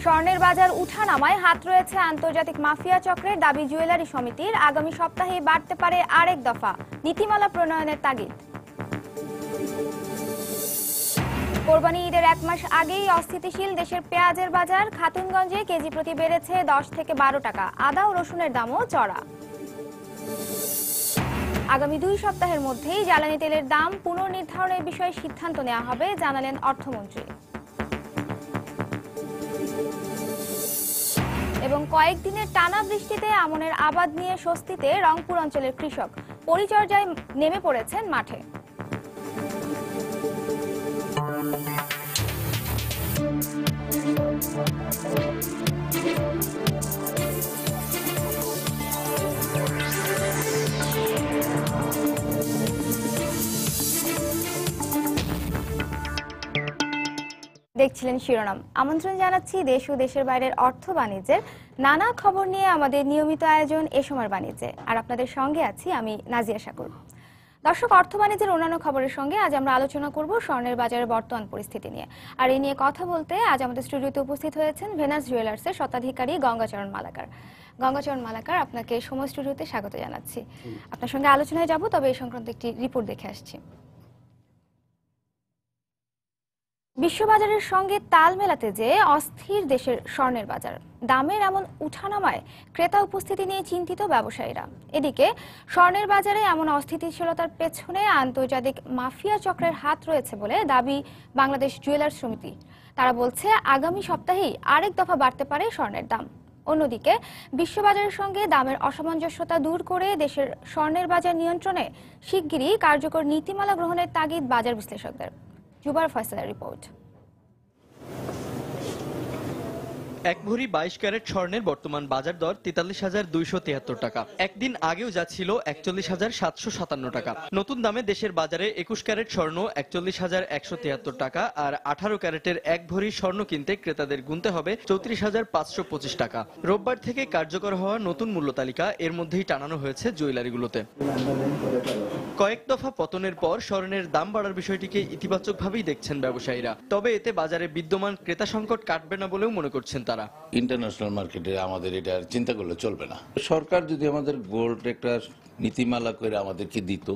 স্বর্ণের বাজার উঠানামায় হাত রয়েছে আন্তর্জাতিক মাফিয়া চক্রের, দাবি জুয়েলারি সমিতির। আগামী সপ্তাহে বাড়তে পারে আরেক দফা নীতিমালা প্রণয়নের তাগিদ। কোরবানি ঈদের 1 মাস আগেই অস্থিতিশীল দেশের পেঁয়াজের বাজার। খাতুনগঞ্জে কেজি প্রতি বেড়েছে 10 থেকে 12 টাকা। আদা ও রসুনের দামও চড়া। আগামী 2 সপ্তাহের মধ্যেই জ্বালানি তেলের দাম পুনর্নির্ধারণের বিষয়ে সিদ্ধান্ত নেওয়া হবে, জানালেন অর্থমন্ত্রী। এবং কয়েকদিনের টানা বৃষ্টিতে আমনের আবাদ নিয়ে স্বস্তিতে রংপুর অঞ্চলের কৃষক। পরিচর্যায় নেমে পড়েছেন মাঠে। দেখছিলেন শিরোনাম। আমন্ত্রণ জানাচ্ছি দেশ ও দেশের বাইরের অর্থ বাণিজ্যের নানা খবর নিয়ে আমাদের নিয়মিত আয়োজন এ সময়ের বাণিজ্যে। আর আপনাদের সঙ্গে আছি আমি নাজিয়া শাকুর। দর্শক, অর্থ বাণিজ্যের অন্যান্য খবরের সঙ্গে আজ আমরা আলোচনা করব স্বর্ণের বাজারের বর্তমান পরিস্থিতি নিয়ে। আর এই নিয়ে কথা বলতে আজ আমাদের স্টুডিওতে উপস্থিত হয়েছেন ভেনাস জুয়েলার্সের স্বত্বাধিকারী গঙ্গাচরণ মালাকার। গঙ্গাচরণ মালাকার, আপনাকে সময় স্টুডিওতে স্বাগত জানাচ্ছি। আপনার সঙ্গে আলোচনায় যাব, তবে এই সংক্রান্ত একটি রিপোর্ট দেখে আসছি। বিশ্ববাজারের সঙ্গে তাল মেলাতে যে অস্থির দেশের স্বর্ণের বাজার, দামের এমন উঠানামায় ক্রেতা উপস্থিতি নিয়ে চিন্তিত ব্যবসায়ীরা। এদিকে স্বর্ণের বাজারে এমন অস্থিতিশীলতার পেছনে আন্তর্জাতিক মাফিয়া চক্রের হাত রয়েছে বলে দাবি বাংলাদেশ জুয়েলার্স সমিতি। তারা বলছে আগামী সপ্তাহেই আরেক দফা বাড়তে পারে স্বর্ণের দাম। অন্যদিকে বিশ্ববাজারের সঙ্গে দামের অসামঞ্জস্যতা দূর করে দেশের স্বর্ণের বাজার নিয়ন্ত্রণে শিগগিরই কার্যকর নীতিমালা গ্রহণের তাগিদ বাজার বিশ্লেষকদের। জুবার ফয়সালের রিপোর্ট। 1 ভরি 22 ক্যারেট স্বর্ণের বর্তমান বাজার দর 43,273 টাকা। একদিন আগেও যা ছিল 41,757 টাকা। নতুন দামে দেশের বাজারে 21 ক্যারেট স্বর্ণ 41,173 টাকা, আর 18 ক্যারেটের 1 ভরি স্বর্ণ কিনতে ক্রেতাদের গুনতে হবে 34,525 টাকা। রোববার থেকে কার্যকর হওয়া নতুন মূল্য তালিকা এর মধ্যেই টানানো হয়েছে জুয়েলারিগুলোতে। কয়েক দফা পতনের পর স্বর্ণের দাম বাড়ার বিষয়টিকে ইতিবাচকভাবেই দেখছেন ব্যবসায়ীরা। তবে এতে বাজারে বিদ্যমান ক্রেতা সংকট কাটবে না বলেও মনে করছেন তারা। ইন্টারন্যাশনাল মার্কেটে আমাদের এটা চিন্তা করলে চলবে না। সরকার যদি আমাদের গোল্ড একটা নীতিমালা করে আমাদেরকে দিত,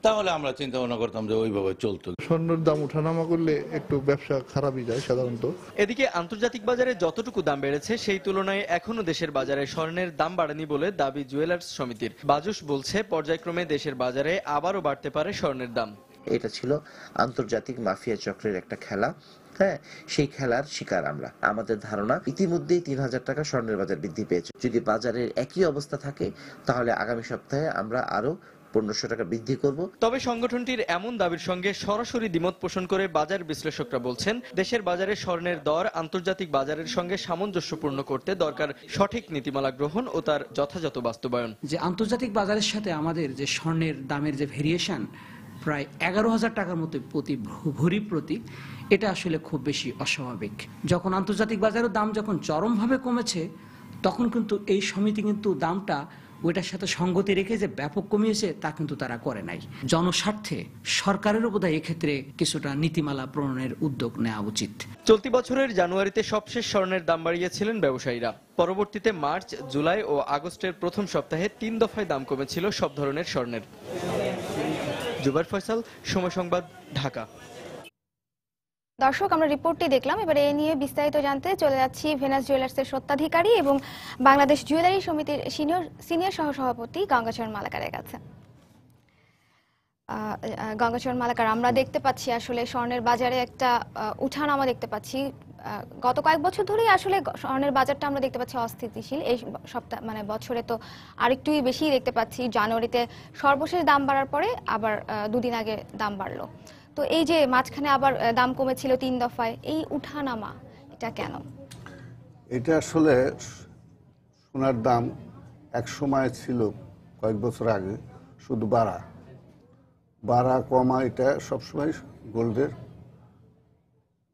তাহলে আমরা চিন্তা ভাবনা করতাম যে ওইভাবে চলতো। স্বর্ণের দাম ওঠানামা করলে একটু ব্যবসা খারাপই যায় সাধারণত। এদিকে আন্তর্জাতিক বাজারে যতটুকু দাম বেড়েছে সেই তুলনায় এখনো দেশের বাজারে স্বর্ণের দাম বাড়েনি বলে দাবি জুয়েলার্স সমিতির। বাজুস বলছে পর্যায়ক্রমে দেশের বাজারে আবারও বাড়তে পারে স্বর্ণের দাম। এটা ছিল আন্তর্জাতিক মাফিয়া চক্রের একটা খেলা। হ্যাঁ, সেই খেলার শিকার আমরা। আমাদের ধারণা ইতিমধ্যেই 3,000 টাকা স্বর্ণের বাজার বৃদ্ধি পেয়েছে। যদি বাজারের একই অবস্থা থাকে তাহলে আগামী সপ্তাহে আমরা আরো 1500 টাকা বৃদ্ধি করব। তবে সংগঠনটির এমন দাবির সঙ্গে সরাসরি দ্বিমত পোষণ করে বাজার বিশ্লেষকরা বলছেন দেশের বাজারে স্বর্ণের দর আন্তর্জাতিক বাজারের সঙ্গে সামঞ্জস্যপূর্ণ করতে দরকার সঠিক নীতিমালা গ্রহণ ও তার যথাযথ বাস্তবায়ন। যে আন্তর্জাতিক বাজারের সাথে আমাদের যে স্বর্ণের দামের যে ভেরিয়েশন প্রায় 11,000 টাকার মতো প্রতি ভরি প্রতি, এটা আসলে খুব বেশি অস্বাভাবিক। যখন আন্তর্জাতিক বাজারের দাম যখন চরমভাবে কমেছে, তখন কিন্তু এই সমিতি কিন্তু দামটা ওইটার সাথে সঙ্গতি রেখে যে ব্যাপক কমিয়েছে তা কিন্তু তারা করে নাই। জনস্বার্থে সরকারেরও বোধহয় এক্ষেত্রে কিছুটা নীতিমালা প্রণয়নের উদ্যোগ নেওয়া উচিত। চলতি বছরের জানুয়ারিতে সবশেষ স্বর্ণের দাম বাড়িয়েছিলেন ব্যবসায়ীরা। পরবর্তীতে মার্চ, জুলাই ও আগস্টের প্রথম সপ্তাহে 3 দফায় দাম কমেছিল সব ধরনের স্বর্ণের। জুবার ফয়সাল, সময় সংবাদ, ঢাকা। দর্শক, আমরা রিপোর্টটি দেখলাম। এবারে এ নিয়ে বিস্তারিত জানতে চলে যাচ্ছি ভেনাস জুয়েলার্সের স্বত্বাধিকারী এবং বাংলাদেশ জুয়েলারি সমিতির সিনিয়র সহসভাপতি গঙ্গাচরণ মালাকারের কাছে। গঙ্গাচরণ মালাকার, আমরা দেখতে পাচ্ছি আসলে স্বর্ণের বাজারে একটা উঠানামা দেখতে পাচ্ছি। গত কয়েক বছর ধরেই আসলে স্বর্ণের বাজারটা আমরা দেখতে পাচ্ছি অস্থিতিশীল। এই সপ্তাহ বছরে তো আরেকটুই বেশি দেখতে পাচ্ছি। জানুয়ারিতে সর্বশেষ দাম বাড়ার পরে আবার 2 দিন আগে দাম বাড়লো। তো এই যে মাঝখানে আবার দাম কমেছিল 3 দফায়, এই উঠানামা এটা কেন? এটা আসলে সোনার দাম এক সময় ছিল কয়েক বছর আগে শুধু বাড়া কমা, এটা সবসময় গোল্ডের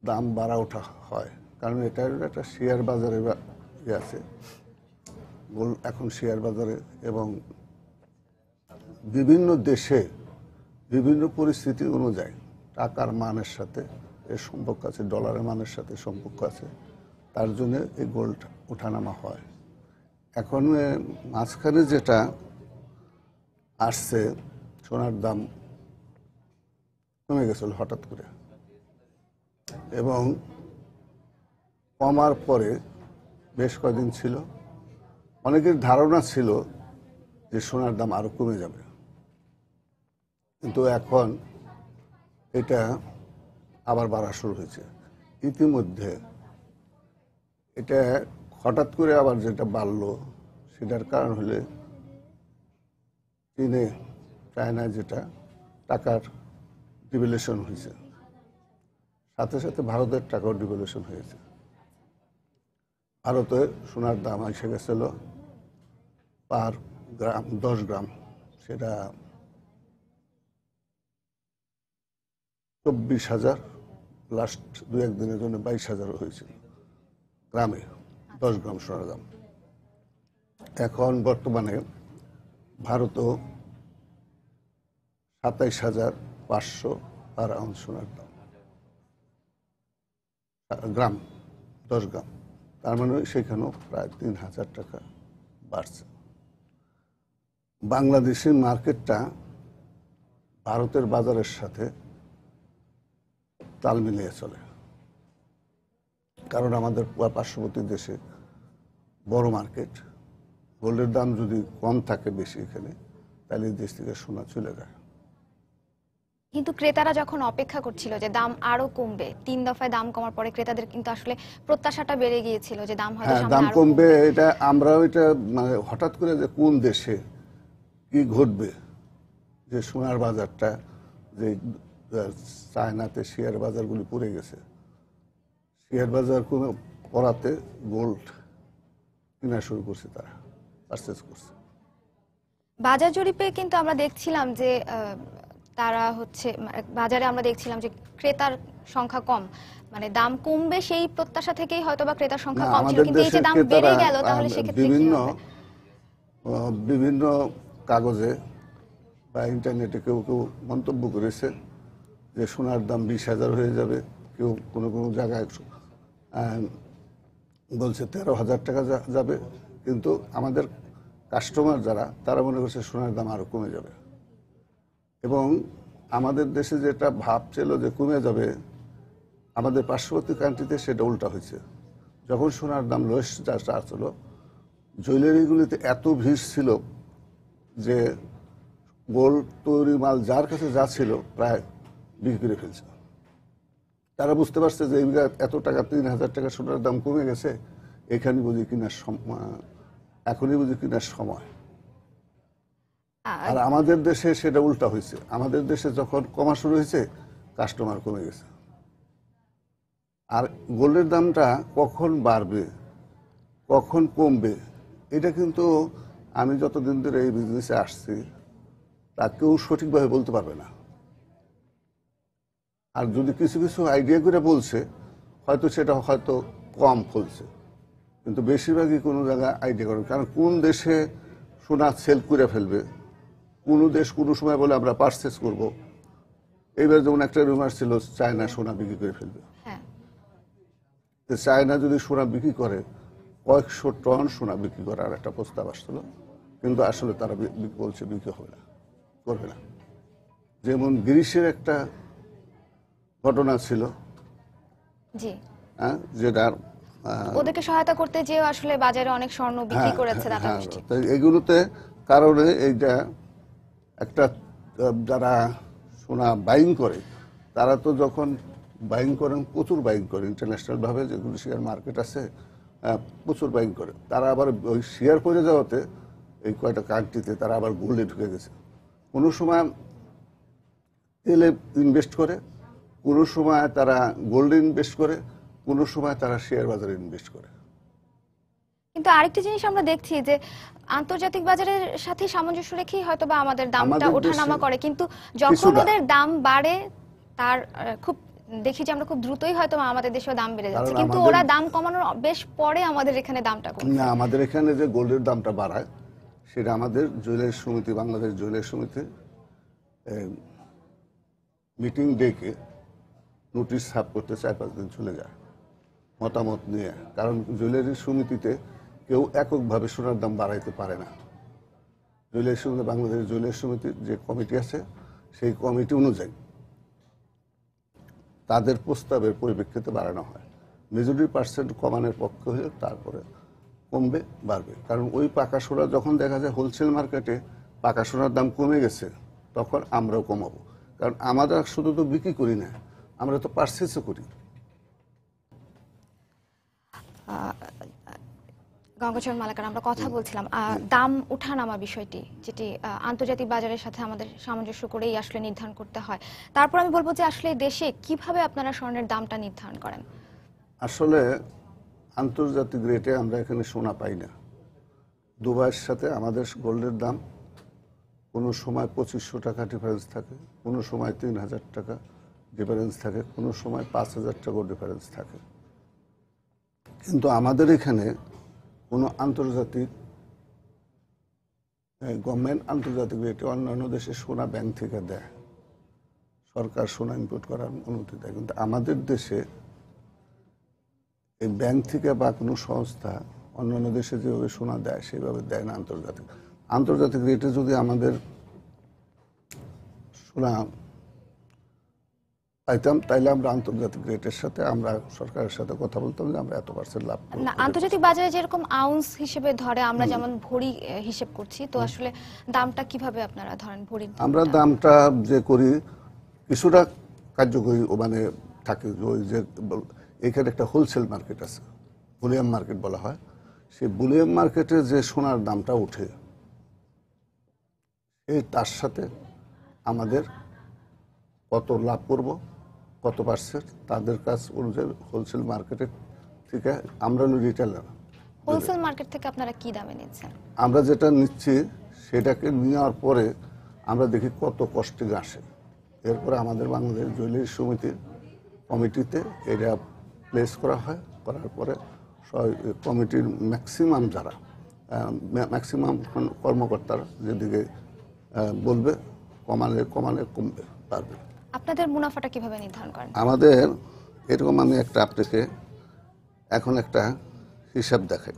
দাম বাড়া ওঠা হয়, কারণ এটার একটা শেয়ার বাজারে আছে। গোল্ড এখন শেয়ার বাজারে এবং বিভিন্ন দেশে বিভিন্ন পরিস্থিতি অনুযায়ী টাকার মানের সাথে এর সম্পর্ক আছে, ডলারের মানের সাথে সম্পর্ক আছে। তার জন্য এই গোল্ড ওঠানামা হয়। এখন মাঝখানে যেটা আসছে, সোনার দাম কমে গেছিল হঠাৎ করে, এবং কমার পরে বেশ কয়েকদিন ছিল, অনেকের ধারণা ছিল যে সোনার দাম আরো কমে যাবে, কিন্তু এখন এটা আবার বাড়া শুরু হয়েছে। ইতিমধ্যে এটা হঠাৎ করে আবার যেটা বাড়লো, সেটার কারণ হলে চীনে, চায়নায় যেটা টাকার ডিভ্যালুয়েশন হয়েছে, সাথে সাথে ভারতের টাকাও ডিভ্যালুয়েশন হয়েছে। ভারতে সোনার দাম এসে গেছিল পার গ্রাম 10 গ্রাম, সেটা 24,000, লাস্ট 2-1 দিনের জন্য 22,000 হয়েছিল গ্রামে 10 গ্রাম সোনার দাম। এখন বর্তমানে ভারতও 27,500 পার আউন্স সোনার দাম, গ্রাম 10 গ্রাম, তার মানে সেখানেও প্রায় 3,000 টাকা বাড়ছে। বাংলাদেশের মার্কেটটা ভারতের বাজারের সাথে তাল মিলিয়ে চলে, কারণ আমাদের পার্শ্ববর্তী দেশে বড় মার্কেট, গোল্ডের দাম যদি কম থাকে বেশি এখানে, তাহলে দেশ থেকে সোনা চলে যায়। কিন্তু ক্রেতারা যখন অপেক্ষা করছিল যে দাম আরো কমবে, 3 দফায় দাম কমার পরে ক্রেতাদের কিন্তু আসলে প্রত্যাশাটা বেড়ে গিয়েছিল যে দাম হয়তো সামনে দাম আরো কমবে। এটা আমরাও এটা মানে হঠাৎ করে যে কোন দেশে কি ঘটবে, যে সোনার বাজারটা, যে চায়নাতে শেয়ার বাজারগুলি পড়ে গেছে, শেয়ার বাজার কোনো পড়াতে গোল্ড কেনা শুরু করছে, তারা পারচেজ করছে। বাজার জরিপে কিন্তু আমরা দেখছিলাম যে তারা হচ্ছে বাজারে আমরা দেখছিলাম যে ক্রেতার সংখ্যা কম, মানে দাম কমবে সেই প্রত্যাশা থেকেই হয়তো বা ক্রেতার সংখ্যা কম ছিল, কিন্তু এই যে দাম বেড়ে গেল, তাহলে সেক্ষেত্রে বিভিন্ন কাগজে বা ইন্টারনেটে কেউ কেউ মন্তব্য করেছে যে সোনার দাম 20,000 হয়ে যাবে, কেউ কোনো কোনো জায়গায় বলছে 13,000 টাকা যাবে, কিন্তু আমাদের কাস্টমার যারা, তারা মনে করছে সোনার দাম আরো কমে যাবে। এবং আমাদের দেশে যেটা ভাব ছিল যে কমে যাবে, আমাদের পার্শ্ববর্তী কান্ট্রিতে সেটা উল্টা হয়েছে। যখন সোনার দাম লোয়েস্ট ছিল, জুয়েলারিগুলিতে এত ভিড় ছিল যে গোল্ড তৈরি মাল যার কাছে যা ছিল প্রায় বিক্রি করে ফেলছে। তারা বুঝতে পারছে যে এত টাকা, 3,000 টাকা সোনার দাম কমে গেছে, এখানে বুঝি কিনার এখনই বুঝি কিনার সময়। আর আমাদের দেশে সেটা উল্টা হয়েছে, আমাদের দেশে যখন কমা শুরু হয়েছে, কাস্টমার কমে গেছে। আর গোল্ডের দামটা কখন বাড়বে, কখন কমবে, এটা কিন্তু আমি যতদিন ধরে এই বিজনেসে আসছি, তা কেউ সঠিকভাবে বলতে পারবে না। আর যদি কিছু কিছু আইডিয়া করে বলছে, হয়তো সেটা হয়তো কম ফলছে, কিন্তু বেশিরভাগই কোনো জায়গায় আইডিয়া করে। কারণ কোন দেশে সোনা সেল করে ফেলবে, কোন দেশ কোনো সময় বলে আমরা পারচেস করব। এইবার যেমন একটা রুমার ছিল চায়না সোনা বিক্রি করে ফেলবে। চায়না যদি সোনা বিক্রি করে, কয়েকশো টন সোনা বিক্রি করার একটা প্রস্তাব আসছিল, কিন্তু আসলে তারা বলছে বিক্রি হবে না, করবে না। যেমন গ্রিসের একটা ঘটনা ছিল, যেটা ওদেরকে সহায়তা করতে যে আসলে বাজারে অনেক স্বর্ণ বিক্রি করেছে। এগুলোতে কারণে এইটা একটা, যারা সোনা বাইং করে, তারা তো যখন বাইং করেন, প্রচুর বাইং করে, ইন্টারন্যাশনাল ভাবে যেগুলো শেয়ার মার্কেট আছে প্রচুর বাইং করে, তারা আবার ওই শেয়ার করে যাওয়াতে এই কয়টা কান্ট্রিতে তারা আবার গোল্ডে ঢুকে গেছে। কোনো সময় তেলে ইনভেস্ট করে, কোনো সময় তারা গোল্ডে ইনভেস্ট করে, কোনো সময় তারা শেয়ার বাজারে ইনভেস্ট করে। কিন্তু আরেকটি জিনিস আমরা দেখছি যে আন্তর্জাতিক বাজারের সাথে সামঞ্জস্য রেখেই হয়তো বা আমাদের দামটা ওঠানামা করে, কিন্তু যখন ওদের দাম বাড়ে, তার খুব দেখি যে আমরা খুব দ্রুতই হয়তো আমাদের দেশেও দাম বেড়ে যাচ্ছে, কিন্তু ওরা দাম কমানোর বেশ পরে আমাদের এখানে দামটা কমে। না, আমাদের এখানে যে গোল্ডের দামটা বাড়ায়, সেটা আমাদের জুয়েলারি সমিতি, বাংলাদেশ জুয়েলারি সমিতি মিটিং ডেকে নোটিশ সার্ভ করতে 4-5 দিন চলে যায়। মতামত নিয়ে, কারণ জুয়েলারি সমিতিতে কেউ এককভাবে সোনার দাম বাড়াইতে পারে না। জুয়েলারি সমিতি, বাংলাদেশ জুয়েলারি সমিতির যে কমিটি আছে সেই কমিটি অনুযায়ী তাদের প্রস্তাবের পরিপ্রেক্ষিতে বাড়ানো হয়। মেজরিটি পার্সেন্ট কমানোর পক্ষে হলে তারপরে কমবে বাড়বে, কারণ ওই পাকা সোনা যখন দেখা যায় হোলসেল মার্কেটে পাকা সোনার দাম কমে গেছে তখন আমরাও কমাবো, কারণ আমরা শুধু তো বিক্রি করি না, আমরা তো পারচেজও করি। গঙ্গাচরণ মালাকার, আমরা কথা বলছিলাম দাম ওঠানামা বিষয়টি, যেটি আন্তর্জাতিক বাজারের সাথে আমাদের সামঞ্জস্য করেই আসলে নির্ধারণ করতে হয়। তারপর আমি বলবো যে আসলে দেশে কিভাবে আপনারা স্বর্ণের দামটা নির্ধারণ করেন? আসলে আন্তর্জাতিক রেটে আমরা এখানে সোনা পাই না। দুবাইয়ের সাথে আমাদের গোল্ডের দাম কোনো সময় 2500 টাকা ডিফারেন্স থাকে, কোনো সময় 3000 টাকা ডিফারেন্স থাকে, কোনো সময় 5000 টাকাও ডিফারেন্স থাকে। কিন্তু আমাদের এখানে কোনো আন্তর্জাতিক গভর্নমেন্ট আন্তর্জাতিক রেটে অন্যান্য দেশে সোনা ব্যাংক থেকে দেয়, সরকার সোনা ইম্পোর্ট করার অনুমতি দেয়, কিন্তু আমাদের দেশে এই ব্যাংক থেকে বা কোনো সংস্থা অন্যান্য দেশে যেভাবে সোনা দেয় সেভাবে দেয় না। আন্তর্জাতিক রেটে যদি আমাদের সোনা পাইতাম তাইলে আমরা আন্তর্জাতিক রেটের সাথে আমরা সরকারের সাথে কথা বলতাম যে আমরা এত পার্সেন্ট লাভ করব। না, আন্তর্জাতিক বাজারে যেরকম আউন্স হিসেবে ধরে, আমরা যেমন ভরি হিসেব করছি, তো আসলে দামটা কিভাবে আপনারা ধরেন ভরি? আমরা দামটা যে করি কিছুটা কার্যকরী মানে থাকে, ওই যে এখানে একটা হোলসেল মার্কেট আছে, বুলিয়াম মার্কেট বলা হয়, সেই বুলিয়াম মার্কেটে যে সোনার দামটা ওঠে এই তার সাথে আমাদের কত লাভ করব, কত পার্সেন্ট তাদের কাছ অনুযায়ী হোলসেল মার্কেটের থেকে আমরা রিটেলার। হোলসেল মার্কেট থেকে আপনারা কি দামে নিচ্ছেন? আমরা যেটা নিচ্ছি সেটাকে নেওয়ার পরে আমরা দেখি কত কস্টিং আসে, এরপরে আমাদের বাংলাদেশ জুয়েলারি সমিতির কমিটিতে এটা প্লেস করা হয়, করার পরে কমিটির ম্যাক্সিমাম যারা ম্যাক্সিমাম কর্মকর্তারা যেদিকে বলবে কমালে কমবে পারবে। আপনাদের মুনাফাটা কিভাবে নির্ধারণ করেন? আমাদের এরকম আমি একটা আপনাকে এখন একটা হিসাব দেখাই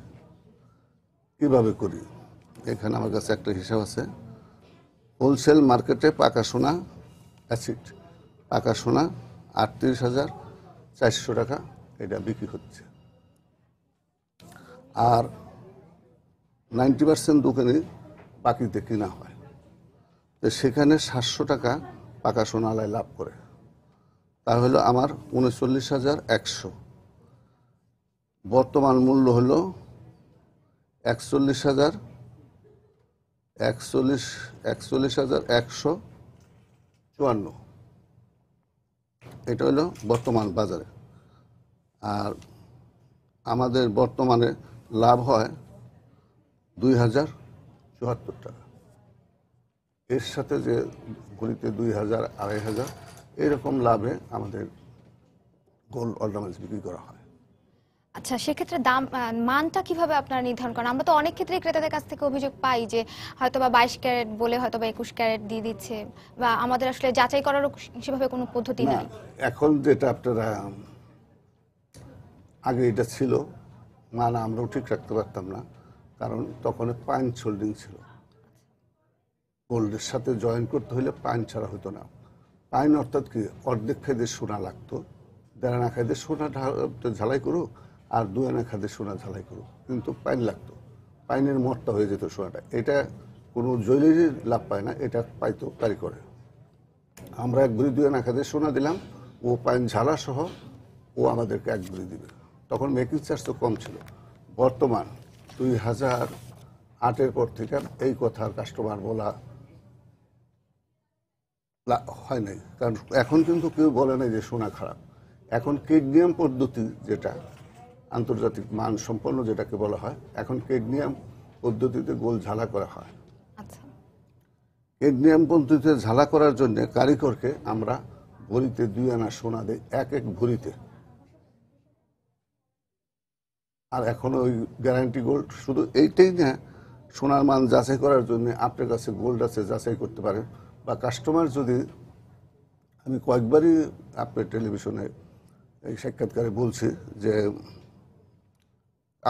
কিভাবে করি। এখানে আমার কাছে একটা হিসাব আছে। হোলসেল মার্কেটে পাকা সোনা অ্যাসিড, পাকা সোনা 38,400 টাকা এটা বিক্রি হচ্ছে, আর 90% দোকানে বাকিতে কিনা হয়, তো সেখানে 700 টাকা পাকা সোনালায় লাভ করে, তাহলে আমার 39,100। বর্তমান মূল্য হলো 41,154। এটা হলো বর্তমান বাজারে। আর আমাদের বর্তমানে লাভ হয় 2,074 টাকা। এর সাথে যে ঘড়িতে 2,000, 2,500 এরকম লাভে আমাদের গোল্ড অর্নামেন্টস বিক্রি করা হয়। আচ্ছা, সেক্ষেত্রে দাম মানটা কিভাবে আপনারা নির্ধারণ করেন? আমরা তো অনেক ক্ষেত্রে ক্রেতাদের কাছ থেকে অভিযোগ পাই যে হয়তোবা 22 ক্যারেট বলে হয়তোবা 21 ক্যারেট দিয়ে দিচ্ছে, বা আমাদের আসলে যাচাই করারও সেভাবে কোনো পদ্ধতি না, নেই। এখন যেটা আপনারা আগে এটা ছিল মান আমরাও ঠিক রাখতে পারতাম না, কারণ তখন পাঞ্চ হোল্ডিং ছিল। গোল্ডের সাথে জয়েন করতে হলে পাইন ছাড়া হতো না। পাইন অর্থাৎ কি, অর্ধেক খাইতে সোনা লাগতো, 1.5 আনা খাইতে সোনা ঝালাই করো আর 2 আনা খাইতে সোনা ঝালাই করো, কিন্তু পাইন লাগতো, পাইনের মরটা হয়ে যেত সোনাটা। এটা কোনো জুয়েলারি লাভ পায় না, এটা পাইতো কারিগরে। আমরা 1 ভরি 2 আনা খাইতে সোনা দিলাম, ও পাইন ঝালা সহ ও আমাদেরকে 1 ভরি দিবে। তখন মেকিং চার্জ তো কম ছিল। বর্তমান 2008-এর পর থেকে এই কথা কাস্টমার বলা হয় নাই, কারণ এখন কিন্তু কেউ বলে নাই যে সোনা খারাপ। এখন কেডমিয়াম পদ্ধতি, যেটা আন্তর্জাতিক মান সম্পন্ন যেটাকে বলা হয়, এখন কেডমিয়াম পদ্ধতিতে গোল্ড ঝালা করা হয়। আচ্ছা, কেডমিয়াম পদ্ধতিতে ঝালা করার জন্য কারিগরকে আমরা ভরিতে 2 আনা সোনা দেই, এক ভরিতে। আর এখন ওই গ্যারান্টি গোল্ড শুধু এইটাই না, সোনার মান যাচাই করার জন্য আপনার কাছে গোল্ড আছে যাচাই করতে পারেন, বা কাস্টমার যদি, আমি কয়েকবারই আপনার টেলিভিশনে এই সাক্ষাৎকারে বলছি যে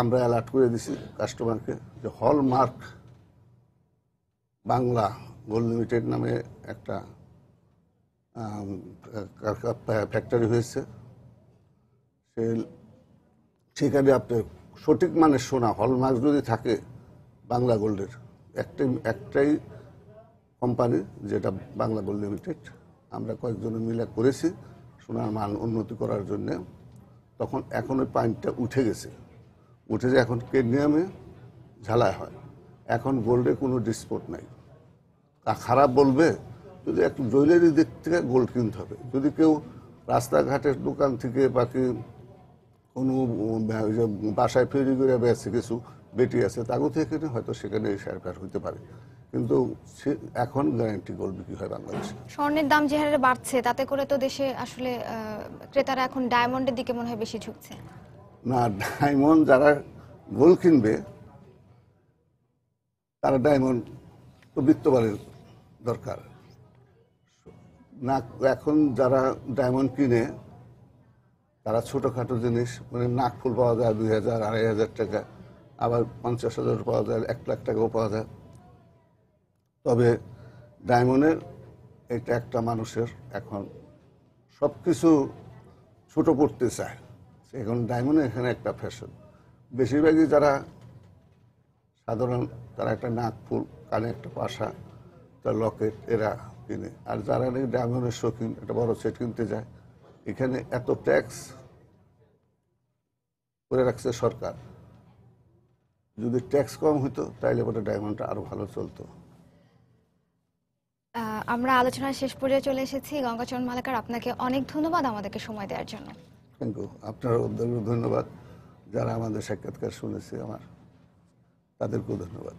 আমরা অ্যালার্ট করে দিছি কাস্টমারকে যে হলমার্ক বাংলা গোল্ড লিমিটেড নামে একটা ফ্যাক্টরি হয়েছে, সেখানে আপনার সঠিক মানের সোনা হলমার্ক যদি থাকে বাংলা গোল্ডের একটাই কোম্পানি, যেটা বাংলা গোল্ড লিমিটেড। আমরা কয়েকজনে মিলে করেছি সোনার মান উন্নতি করার জন্যে। তখন এখন ওই পাইপটা উঠে গেছে, উঠে যে এখন কেডমিয়ামে ঝালাই হয়। এখন গোল্ডে কোনো ডিসপোর্ট নাই। খারাপ বলবে যদি একটু জুয়েলারি দিক থেকে গোল্ড কিনতে হবে। যদি কেউ রাস্তাঘাটের দোকান থেকে বাকি কোনো বাসায় ফেরি করে বেড়াচ্ছে, কিছু বেটি আছে তাগো থেকে হয়তো সেখানে সরকার হইতে পারে, কিন্তু এখন গ্যারান্টি গোল্ড বিক্রি হয় বাংলাদেশে। স্বর্ণের দাম যে হারে বাড়ছে তাতে করে তো দেশে আসলে ক্রেতারা এখন ডায়মন্ডের দিকে মনে হয় বেশি ঝুঁকছে। না, ডায়মন্ড যারা গোল্ড কিনবে তারা ডায়মন্ড তো বিত্তবানের দরকার না। এখন যারা ডায়মন্ড কিনে তারা ছোটোখাটো জিনিস, মানে নাক ফুল পাওয়া যায় 2000 2500 টাকা, আবার 50,000 পাওয়া যায়, 1 লাখ টাকাও পাওয়া যায়। তবে ডায়মন্ডের এটা একটা মানুষের এখন সব কিছু ছোটো করতে চায়, এখন ডায়মন্ডের এখানে একটা ফ্যাশন। বেশিরভাগই যারা সাধারণ তারা একটা নাক ফুল, কানে একটা পাশা, তার লকেট এরা কিনে। আর যারা নাকি ডায়মন্ডের শৌখিন একটা বড় সেট কিনতে যায়, এখানে এত ট্যাক্স করে রাখছে সরকার। যদি ট্যাক্স কম হতো তাইলে ওটা ডায়মন্ডটা আরো ভালো চলতো। আমরা আলোচনার শেষ পর্যায়ে চলে এসেছি। গঙ্গাচরণ মালাকার, আপনাকে অনেক ধন্যবাদ আমাদেরকে সময় দেওয়ার জন্য। Thank you. আপনারও ধন্যবাদ। যারা আমাদের সাক্ষাৎকার শুনেছে আমার তাদেরকেও ধন্যবাদ।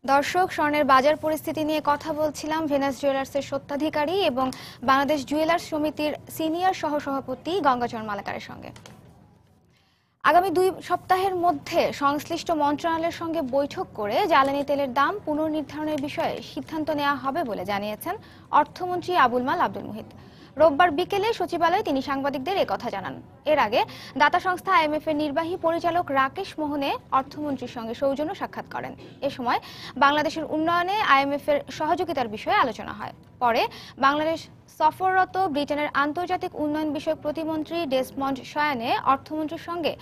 দর্শক, স্বর্ণের বাজার পরিস্থিতি নিয়ে কথা বলছিলাম ভেনাস জুয়েলার্সের স্বত্বাধিকারী এবং বাংলাদেশ জুয়েলার্স সমিতির সিনিয়র সহসভাপতি গঙ্গাচরণ মালাকারের সঙ্গে। আগামী 2 সপ্তাহের মধ্যে সংশ্লিষ্ট মন্ত্রণালয়ের সঙ্গে বৈঠক করে জ্বালানি তেলের দাম পুনর্নির্ধারণের বিষয়ে সিদ্ধান্ত নেওয়া হবে বলে জানিয়েছেন অর্থমন্ত্রী আবুল মাল আব্দুল মুহিত। রোববার বিকেলে সচিবালয়ে তিনি সাংবাদিকদের একথা জানান। এর আগে দাতা সংস্থা আইএমএফ এর নির্বাহী পরিচালক রাকেশ মোহনে অর্থমন্ত্রীর সঙ্গে সৌজন্য সাক্ষাৎ করেন। এ সময় বাংলাদেশের উন্নয়নে আইএমএফ এর সহযোগিতার বিষয়ে আলোচনা হয়। পরে বাংলাদেশ সফররত ব্রিটেনের আন্তর্জাতিক উন্নয়ন বিষয়ক প্রতিমন্ত্রী ডেসমন্ড শয়ানে অর্থমন্ত্রীর সঙ্গে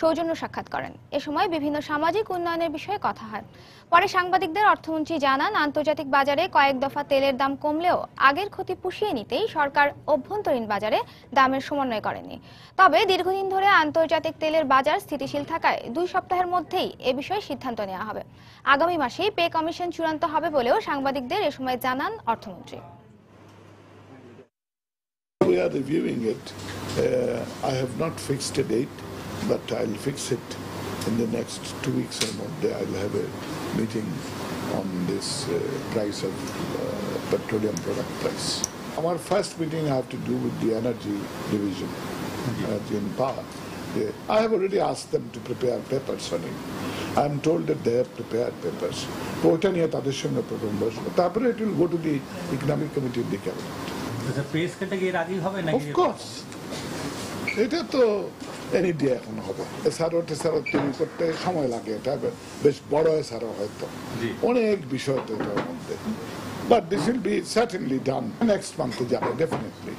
সৌজন্য সাক্ষাৎ করেন। এ সময় বিভিন্ন সামাজিক উন্নয়নের বিষয়ে কথা হয়। পরে সাংবাদিকদের অর্থমন্ত্রী জানান, আন্তর্জাতিক বাজারে কয়েক দফা তেলের দাম কমলেও আগের ক্ষতি পুষিয়ে নিতেই সরকার অভ্যন্তরীণ বাজারে দামের সমন্বয় করেনি। তবে দীর্ঘদিন ধরে আন্তর্জাতিক তেলের বাজার স্থিতিশীল থাকায় 2 সপ্তাহের মধ্যেই এ বিষয়ে সিদ্ধান্ত নেওয়া হবে। আগামী মাসেই পে কমিশন চূড়ান্ত হবে বলেও সাংবাদিকদের এ সময় জানান অর্থমন্ত্রী। We are reviewing it. I have not fixed a date, but I'll fix it in the next 2 weeks or more. I'll have a meeting on this price of petroleum product price. Our first meeting I have to do with the energy division, energy and power. I have already asked them to prepare papers on it. I am told that they have prepared papers. ওটা নিয়ে তাদের সঙ্গে প্রথম বসবো, তারপরে it will go to the economic committee of the cabinet. Of course, এটা তো any day এখন হবে। এসআরও টেসারও তৈরি করতে সময় লাগে, এটা বেশ বড় এসআরও হয়তো অনেক বিষয় তো এটার মধ্যে, but this will be certainly done next মান্থে যাবে ডেফিনেটলি।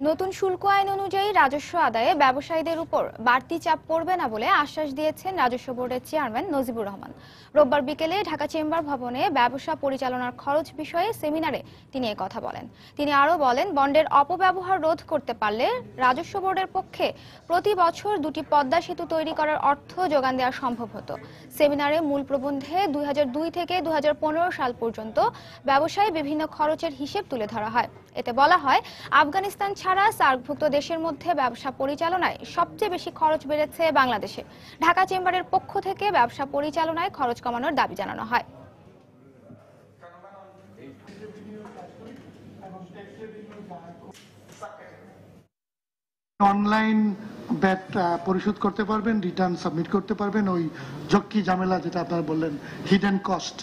নতুন শুল্ক আইন অনুযায়ী রাজস্ব আদায়ে ব্যবসায়ীদের উপর বাড়তি চাপ পড়বে না বলে আশ্বাস দিয়েছেন রাজস্ব বোর্ডের চেয়ারম্যান নজিবুর রহমান। রোববার বিকেলে ঢাকা চেম্বার ভবনে ব্যবসা পরিচালনার খরচ বিষয়ে সেমিনারে তিনি কথা বলেন। তিনি আরও বলেন, বন্ডের অপব্যবহার রোধ করতে পারলে রাজস্ব বোর্ডের পক্ষে প্রতি বছর 2টি পদ্মা সেতু তৈরি করার অর্থ যোগান দেওয়া সম্ভব হতো। সেমিনারে মূল প্রবন্ধে 2002 থেকে 2015 সাল পর্যন্ত ব্যবসায় বিভিন্ন খরচের হিসেব তুলে ধরা হয়। এতে বলা হয়, আফগানিস্তান ছাড়া সার্কভুক্ত দেশের মধ্যে ব্যবসা পরিচালনায় সবচেয়ে বেশি খরচ বেড়েছে বাংলাদেশে। ঢাকা চেম্বারের পক্ষ থেকে ব্যবসা পরিচালনায় খরচ কমানোর দাবি জানানো হয়। অনলাইন ব্যাট পরিশোধ করতে পারবেন, রিটার্ন সাবমিট করতে পারবেন। ওই ঝক্কি ঝামেলা যেটা আপনারা বললেন, হিডেন কস্ট,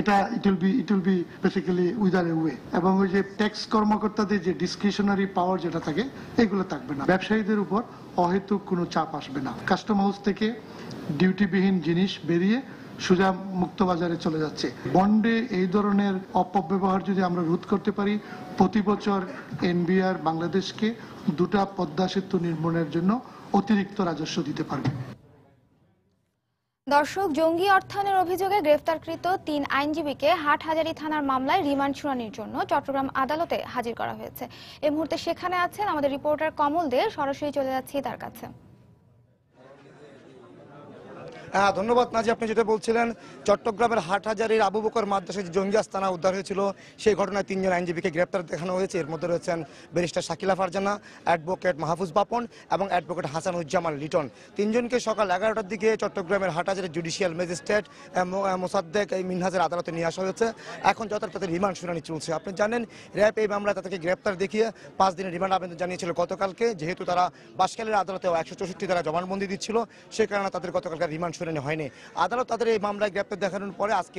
এটা it will be basically wither a way. এবং ওই যে ট্যাক্স কর্মকর্তাদের যে ডিসক্রিশনারি পাওয়ার যেটা থাকে এগুলো থাকবে না। ব্যবসায়ীদের উপর অহেতুক কোনো চাপ আসবে না। কাস্টম হাউস থেকে ডিউটিবিহীন জিনিস বেরিয়ে সোজা মুক্ত বাজারে চলে যাচ্ছে। বন্ডে এই ধরনের অপব্যবহার যদি আমরা রোধ করতে পারি, প্রতি বছর এনবিআর বাংলাদেশকে 2টা পদ্মা সেতু নির্মাণের জন্য অতিরিক্ত রাজস্ব দিতে পারবে। দর্শক, জঙ্গি অর্থায়নের অভিযোগে গ্রেফতারকৃত 3 আইনজীবীকে হাটহাজারী থানার মামলায় রিমান্ড শুনানির জন্য চট্টগ্রাম আদালতে হাজির করা হয়েছে। এই মুহূর্তে সেখানে আছেন আমাদের রিপোর্টার কমল দে। সরাসরি চলে যাচ্ছি তার কাছে। ধন্যবাদ নাজি। আপনি যেটা বলছিলেন, চট্টগ্রামের হাটহাজারীর আবু বকর মাদ্রাসায় যে জঙ্গি আস্তানা উদ্ধার হয়েছিল সেই ঘটনায় 3 জন আইনজীবীকে গ্রেপ্তার দেখানো হয়েছে। এর মধ্যে রয়েছেন ব্যারিস্টার শাকিলা ফারজানা, অ্যাডভোকেট মাহফুজ বাপন এবং অ্যাডভোকেট হাসানুজ্জামান লিটন। 3 জনকে সকাল 11টার দিকে চট্টগ্রামের হাটহাজারী জুডিশিয়াল ম্যাজিস্ট্রেট মোসাদ্দেক মিনহাজের আদালতে নিয়ে আসা হয়েছে। এখন যথারীতি তাদের রিমান্ড শুনানি চলছে। আপনি জানেন, র্যাব এই মামলায় তাদেরকে গ্রেপ্তার দেখিয়ে 5 দিনের রিমান্ড আবেদন জানিয়েছিল গতকালকে। যেহেতু তারা বাঁশখালীর আদালতে 164 ধারা জবানবন্দি দিচ্ছিল, সে কারণে তাদের গতকালকার রিমান্ড শুনানি হয়নি। আদালত তাদের এই মামলায় গ্রেপ্তার দেখানোর পরে আজকে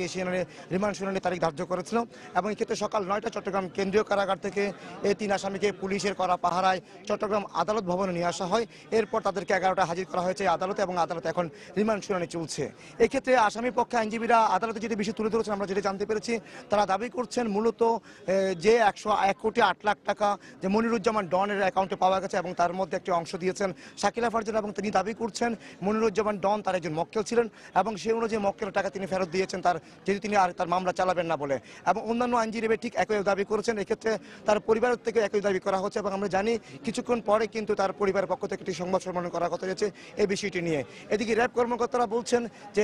রিমান্ড শুনানির তারিখ ধার্য করেছিল এবং এক্ষেত্রে সকাল 9টা চট্টগ্রাম কেন্দ্রীয় কারাগার থেকে এই 3 আসামিকে পুলিশের করা পাহারায় চট্টগ্রাম আদালত ভবনে নিয়ে আসা হয়। এরপর তাদেরকে 11টা হাজির করা হয়েছে আদালতে এবং আদালতে এখন রিমান্ড শুনানি চলছে। এক্ষেত্রে আসামি পক্ষে আইনজীবীরা আদালতে যেটি বিষয় তুলে ধরেছেন, আমরা যেটা জানতে পেরেছি, তারা দাবি করছেন মূলত যে 101 কোটি 8 লাখ টাকা যে মনিরুজ্জামান ডনের অ্যাকাউন্টে পাওয়া গেছে এবং তার মধ্যে একটি অংশ দিয়েছেন শাকিলা ফারজানা, এবং তিনি দাবি করছেন মনিরুজ্জামান ডন তার একজন মক্কেল ছিলেন এবং সেই অনুযায়ী মক্কেলের টাকা তিনি ফেরত দিয়েছেন যেহেতু তিনি আর তার মামলা চালাবেন না বলে। এবং অন্যান্য আইনজীবী ঠিক একই দাবি করেছেন। এক্ষেত্রে তার পরিবারের থেকে একই দাবি করা হচ্ছে এবং আমরা জানি কিছুক্ষণ পরে কিন্তু তার পরিবারের পক্ষ থেকে একটি সংবাদ সম্মেলন করা কথা হয়েছে এই বিষয়টি নিয়ে। এদিকে র্যাব কর্মকর্তারা বলছেন যে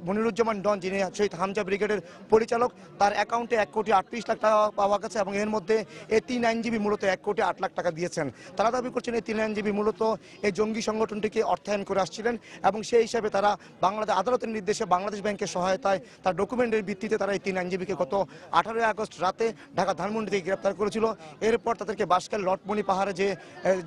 মনিরুজ্জামান ডন, যিনি শহীদ হামজা ব্রিগেডের পরিচালক, তার অ্যাকাউন্টে 1 কোটি 38 লাখ টাকা পাওয়া গেছে এবং এর মধ্যে এই 3 আইনজীবী মূলত 1 কোটি 8 লাখ টাকা দিয়েছেন। তারা দাবি করছেন এই 3 আইনজীবী মূলত এই জঙ্গি সংগঠনটিকে অর্থায়ন করে আসছিলেন এবং সেই হিসাবে তারা বাংলাদেশ আদালতের নির্দেশে বাংলাদেশ ব্যাংকের সহায়তায় তার ডকুমেন্টের ভিত্তিতে তারা এই 3 আইনজীবীকে গত 18 আগস্ট রাতে ঢাকা ধানমন্ডি থেকে গ্রেপ্তার করেছিল। এরপর তাদেরকে বাঁশখালী লটমনি পাহাড়ে যে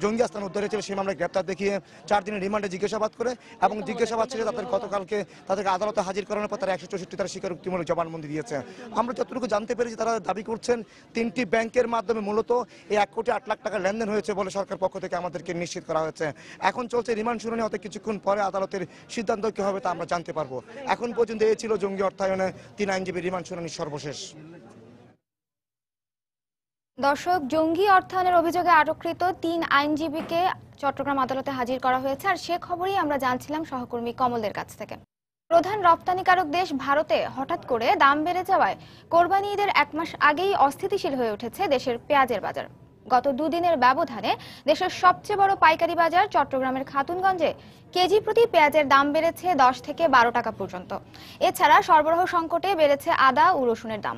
জঙ্গি আস্তান উদ্ধার হয়েছিল সেই মামলায় গ্রেপ্তার দেখিয়ে 4 দিনের রিমান্ডে জিজ্ঞাসাবাদ করে এবং জিজ্ঞাসাবাদ শেষে গতকালকে তাদেরকে আদালতে হাজির করানোর পর তারা 164 ধারা স্বীকারোক্তিমূলক জবানবন্দি দিয়েছে। আমরা যতটুকু জানতে পেরেছি, তারা দাবি করছেন 3টি ব্যাংকের মাধ্যমে মূলত এই 1 কোটি 8 লাখ টাকা লেনদেন হয়েছে বলে সরকার পক্ষ থেকে আমাদেরকে নিশ্চিত করা হয়েছে। এখন চলছে রিমান্ড শুনানি, হতে কিছুক্ষণ পরে আদালতের সিদ্ধান্ত কি হবে তা আমরা জানতে পারবো। এখন পর্যন্ত এই ছিল জঙ্গি অর্থায়নে 3 আইনজীবী রিমান্ড শুনানির সর্বশেষ। দর্শক, জঙ্গি অর্থায়নের অভিযোগে আটককৃত 3 আইনজীবীকে চট্টগ্রাম আদালতে হাজির করা হয়েছে। আর সে খবরই আমরা জানছিলাম সহকর্মী কমলের কাছ থেকে। প্রধান রপ্তানিকারক দেশ ভারতে হঠাৎ করে দাম বেড়ে যাওয়ায় কোরবানি ঈদের 1 মাস আগেই অস্থিতিশীল হয়ে উঠেছে দেশের পেঁয়াজের বাজার। গত 2 দিনের ব্যবধানে দেশের সবচেয়ে বড় পাইকারি বাজার চট্টগ্রামের খাতুনগঞ্জে কেজি প্রতি পেঁয়াজের দাম বেড়েছে 10 থেকে 12 টাকা পর্যন্ত। এছাড়া সরবরাহ সংকটে বেড়েছে আদা ও রসুনের দাম।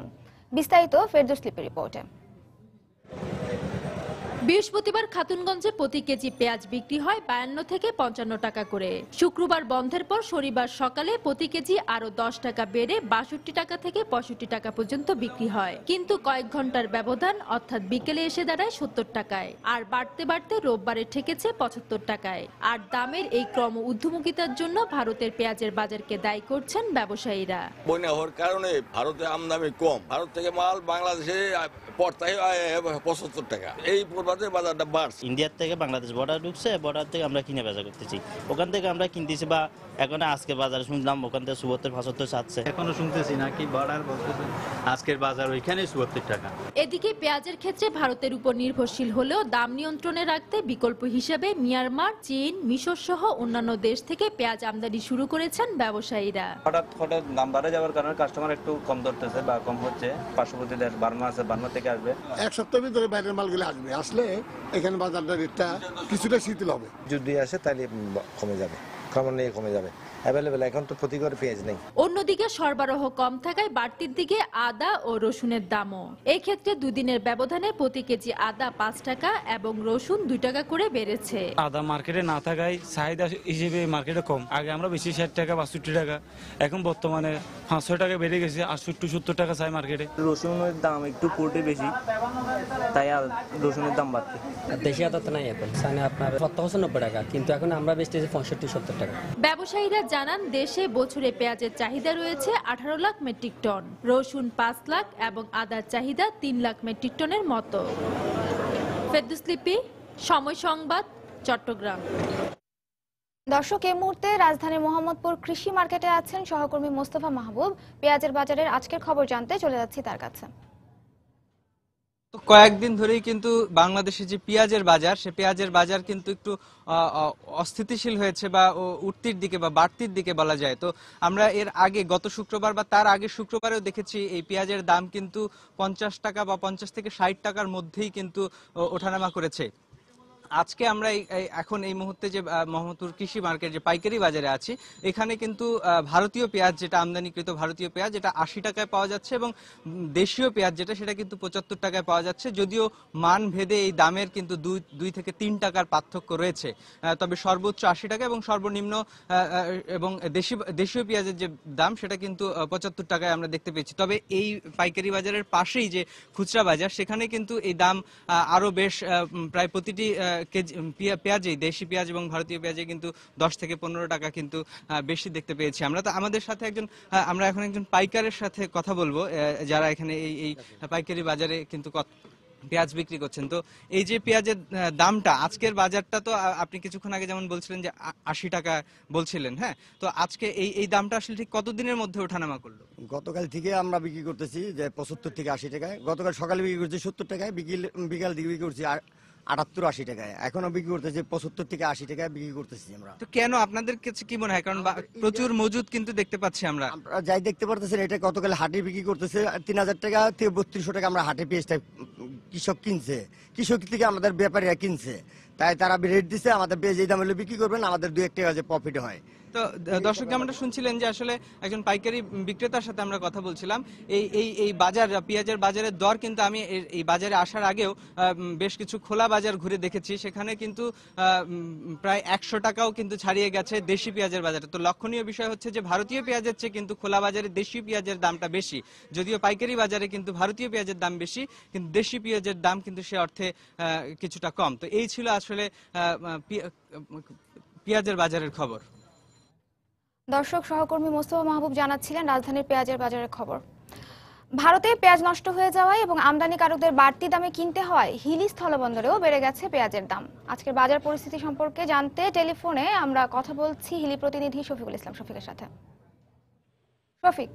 বিস্তারিত ফেরদৌস লিপির রিপোর্টে। বৃহস্পতিবার খাতুনগঞ্জে প্রতি কেজি পেঁয়াজ বিক্রি হয় 52 থেকে 55 টাকা করে। শুক্রবার বন্ধের পর শনিবার সকালে প্রতি কেজি আরো 10 টাকা বেড়ে 62 টাকা থেকে 65 টাকা পর্যন্ত বিক্রি হয়। কিন্তু কয়েক ঘন্টার ব্যবধান অর্থাৎ বিকেলে এসে দাঁড়ায় 70 টাকায়, আর বাড়তে বাড়তে রোববারে ঠেকেছে 75 টাকায়। আর দামের এই ক্রম ঊর্ধ্বমুখিতার জন্য ভারতের পেঁয়াজের বাজারকে দায়ী করছেন ব্যবসায়ীরা। বন্যা হওয়ার কারণে ভারতে আমদানি কম, ভারত থেকে মাল বাংলাদেশে পড়তাই 75 টাকা। এই বাজারটা বাড়ছে। ইন্ডিয়ার থেকে বাংলাদেশ বর্ডার ঢুকছে, বর্ডার থেকে আমরা কিনে বেচা করতেছি, ওখান থেকে আমরা কিনতেছি। বা এখন আজকে বাজারে শুনলাম ওখান থেকে 74-75 চাচ্ছে, এখনো শুনতেছি নাকি বর্ডার বলতেছে আজকের বাজার ওইখানে 74 টাকা। এদিকে পেঁয়াজের ক্ষেত্রে ভারতের উপর নির্ভরশীল হলেও দাম নিয়ন্ত্রণে রাখতে বিকল্প হিসেবে মিয়ানমার, চীন, মিশর সহ অন্যান্য দেশ থেকে পেঁয়াজ আমদানি শুরু করেছেন ব্যবসায়ীরা। হঠাৎ দাম বাড়ে যাওয়ার কারণে কাস্টমার একটু কম ধরতেছে বা কম হচ্ছে। পার্শ্ববর্তী দেশ বার্মা আছে, বার্মা থেকে আসবে। 1 সপ্তাহের ভিতরে বাইরের মালগুলো আসলে এখানে বাজারটা রেটটা কিছুটা শিথিল হবে। যদি আসে তাহলে কমে যাবে, ক্রমান্বয়ে কমে যাবে। অ্যাভেলেবল এখন তো প্রতি ঘরে পেঁয়াজ নেই। অন্যদিকে সরবরাহ কম থাকায় বাড়তির দিকে আদা ও রসুনের দামও। এই ক্ষেত্রে 2 দিনের ব্যবধানে প্রতি কেজি আদা 5 টাকা এবং রসুন 2 টাকা করে বেড়েছে। আদা মার্কেটে না থাকায় চাহিদা হিসেবে মার্কেটে কম। আগে আমরা বেশি 60 টাকা 62 টাকা, এখন বর্তমানে 500 টাকা বেড়ে গেছে, 68-70 টাকা চাই মার্কেটে। রসুনের দাম একটু কোর্টে বেশি, তাই রসুনের দাম বাড়ছে। দেশি আদা তো নাই এখন, আপনার 70-90 টাকা, কিন্তু এখন আমরা বেচতেছি 65-70 টাকা। ব্যবসায়ীরা জানান দেশে বছরে পেঁয়াজের চাহিদা রয়েছে 18 লাখ মেট্রিক টন, রসুন 5 লাখ এবং আদার চাহিদা 3 লাখ মেট্রিক টনের মতো। ফেরদৌস লিপি, সময় সংবাদ, চট্টগ্রাম। দর্শক, এই মুহূর্তে রাজধানীর মোহাম্মদপুর কৃষি মার্কেটে আছেন সহকর্মী মোস্তফা মাহবুব। পেঁয়াজের বাজারের আজকের খবর জানতে চলে যাচ্ছি তার কাছে। তো কয়েকদিন ধরেই কিন্তু বাংলাদেশে যে পেঁয়াজের বাজার, সে পেঁয়াজের বাজার কিন্তু একটু অস্থিতিশীল হয়েছে বা উঠতির দিকে বা বাড়তির দিকে বলা যায়। তো আমরা এর আগে গত শুক্রবার বা তার আগে শুক্রবারেও দেখেছি এই পেঁয়াজের দাম কিন্তু 50 টাকা বা 50 থেকে 60 টাকার মধ্যেই কিন্তু ওঠানামা করেছে। আজকে আমরা এখন এই মুহূর্তে যে মোহাম্মদপুর কৃষি মার্কেট যে পাইকারি বাজারে আছি, এখানে কিন্তু ভারতীয় পেঁয়াজ যেটা আমদানিকৃত ভারতীয় পেঁয়াজ যেটা 80 টাকায় পাওয়া যাচ্ছে এবং দেশীয় পেঁয়াজ যেটা সেটা কিন্তু 75 টাকায় পাওয়া যাচ্ছে। যদিও মান ভেদে এই দামের কিন্তু 2 থেকে 3 টাকার পার্থক্য রয়েছে, তবে সর্বোচ্চ 80 টাকা এবং সর্বনিম্ন এবং দেশীয় পেঁয়াজের যে দাম সেটা কিন্তু 75 টাকায় আমরা দেখতে পেয়েছি। তবে এই পাইকারি বাজারের পাশেই যে খুচরা বাজার, সেখানে কিন্তু এই দাম আরো বেশ প্রায় প্রতিটি পেঁয়াজে, দেশি পেঁয়াজ এবং ভারতীয় পেঁয়াজে কিন্তু 10 থেকে 15 টাকা কিন্তু বেশি দেখতে পেয়েছি আমরা। তো আমাদের সাথে আমরা এখন একজন পাইকারের সাথে কথা বলবো, যারা এখানে এই পাইকারি বাজারে কিন্তু পেঁয়াজ বিক্রি করছেন। তো এই যে পেঁয়াজের দামটা, আজকের বাজারটা তো আপনি কিছুক্ষণ আগে যেমন বলছিলেন যে 80 টাকা বলছিলেন, হ্যাঁ, তো আজকে এই দামটা আসলে ঠিক কতদিনের মধ্যে ওঠানামা করলো? গতকাল থেকে আমরা বিক্রি করতেছি যে 75 থেকে 80 টাকায়। গতকাল সকালে বিক্রি করছি 70 টাকায়, বিকাল দিকে বিক্রি করছি 78-80 টাকায়। এখনো বিক্রি করতেছি 75 থেকে 80 টাকায় বিক্রি করতেছি আমরা। তো কেন, আপনাদের কাছে কি মনে হয়? কারণ প্রচুর মজুদ কিন্তু দেখতে পাচ্ছি আমরা। যাই দেখতে পারতেছেন, এটা গতকাল হাটে বিক্রি করতেছে 3000 টাকা থেকে 3200 টাকা। আমরা হাটে পেঁয়াজটা কৃষক কিনছে, কৃষক থেকে আমাদের ব্যাপারীরা কিনছে, তাই তারা রেট দিচ্ছে। আমাদের পেঁয়াজ এই দাম হলে বিক্রি করবেন, আমাদের 2-1 টাকা যে প্রফিট হয়। তো দর্শক, যেমনটা শুনছিলেন যে আসলে একজন পাইকারি বিক্রেতার সাথে আমরা কথা বলছিলাম। এই বাজার, পেঁয়াজের বাজারের দর কিন্তু আমি এই বাজারে আসার আগেও বেশ কিছু খোলা বাজার ঘুরে দেখেছি, সেখানে কিন্তু প্রায় 100 টাকাও কিন্তু ছাড়িয়ে গেছে দেশি পেঁয়াজের বাজারে। তো লক্ষণীয় বিষয় হচ্ছে যে ভারতীয় পেঁয়াজের চেয়ে কিন্তু খোলা বাজারে দেশি পেঁয়াজের দামটা বেশি। যদিও পাইকারি বাজারে কিন্তু ভারতীয় পেঁয়াজের দাম বেশি, কিন্তু দেশি পেঁয়াজের দাম কিন্তু সে অর্থে কিছুটা কম। তো এই ছিল আসলে পেঁয়াজের বাজারের খবর। দর্শক, সহকর্মী মোস্তফা মাহবুব জানাচ্ছিলেন রাজধানীর পেঁয়াজের বাজারের খবর। ভারতে পেঁয়াজ নষ্ট হয়ে যাওয়ায় এবং আমদানিকারকদের বাড়তি দামে কিনতে হয় হিলি স্থলবন্দরেও বেড়ে গেছে পেঁয়াজের দাম। আজকের বাজার পরিস্থিতি সম্পর্কে জানতে টেলিফোনে আমরা কথা বলছি হিলি প্রতিনিধি শফিকুল ইসলাম শফিকের সাথে। শফিক।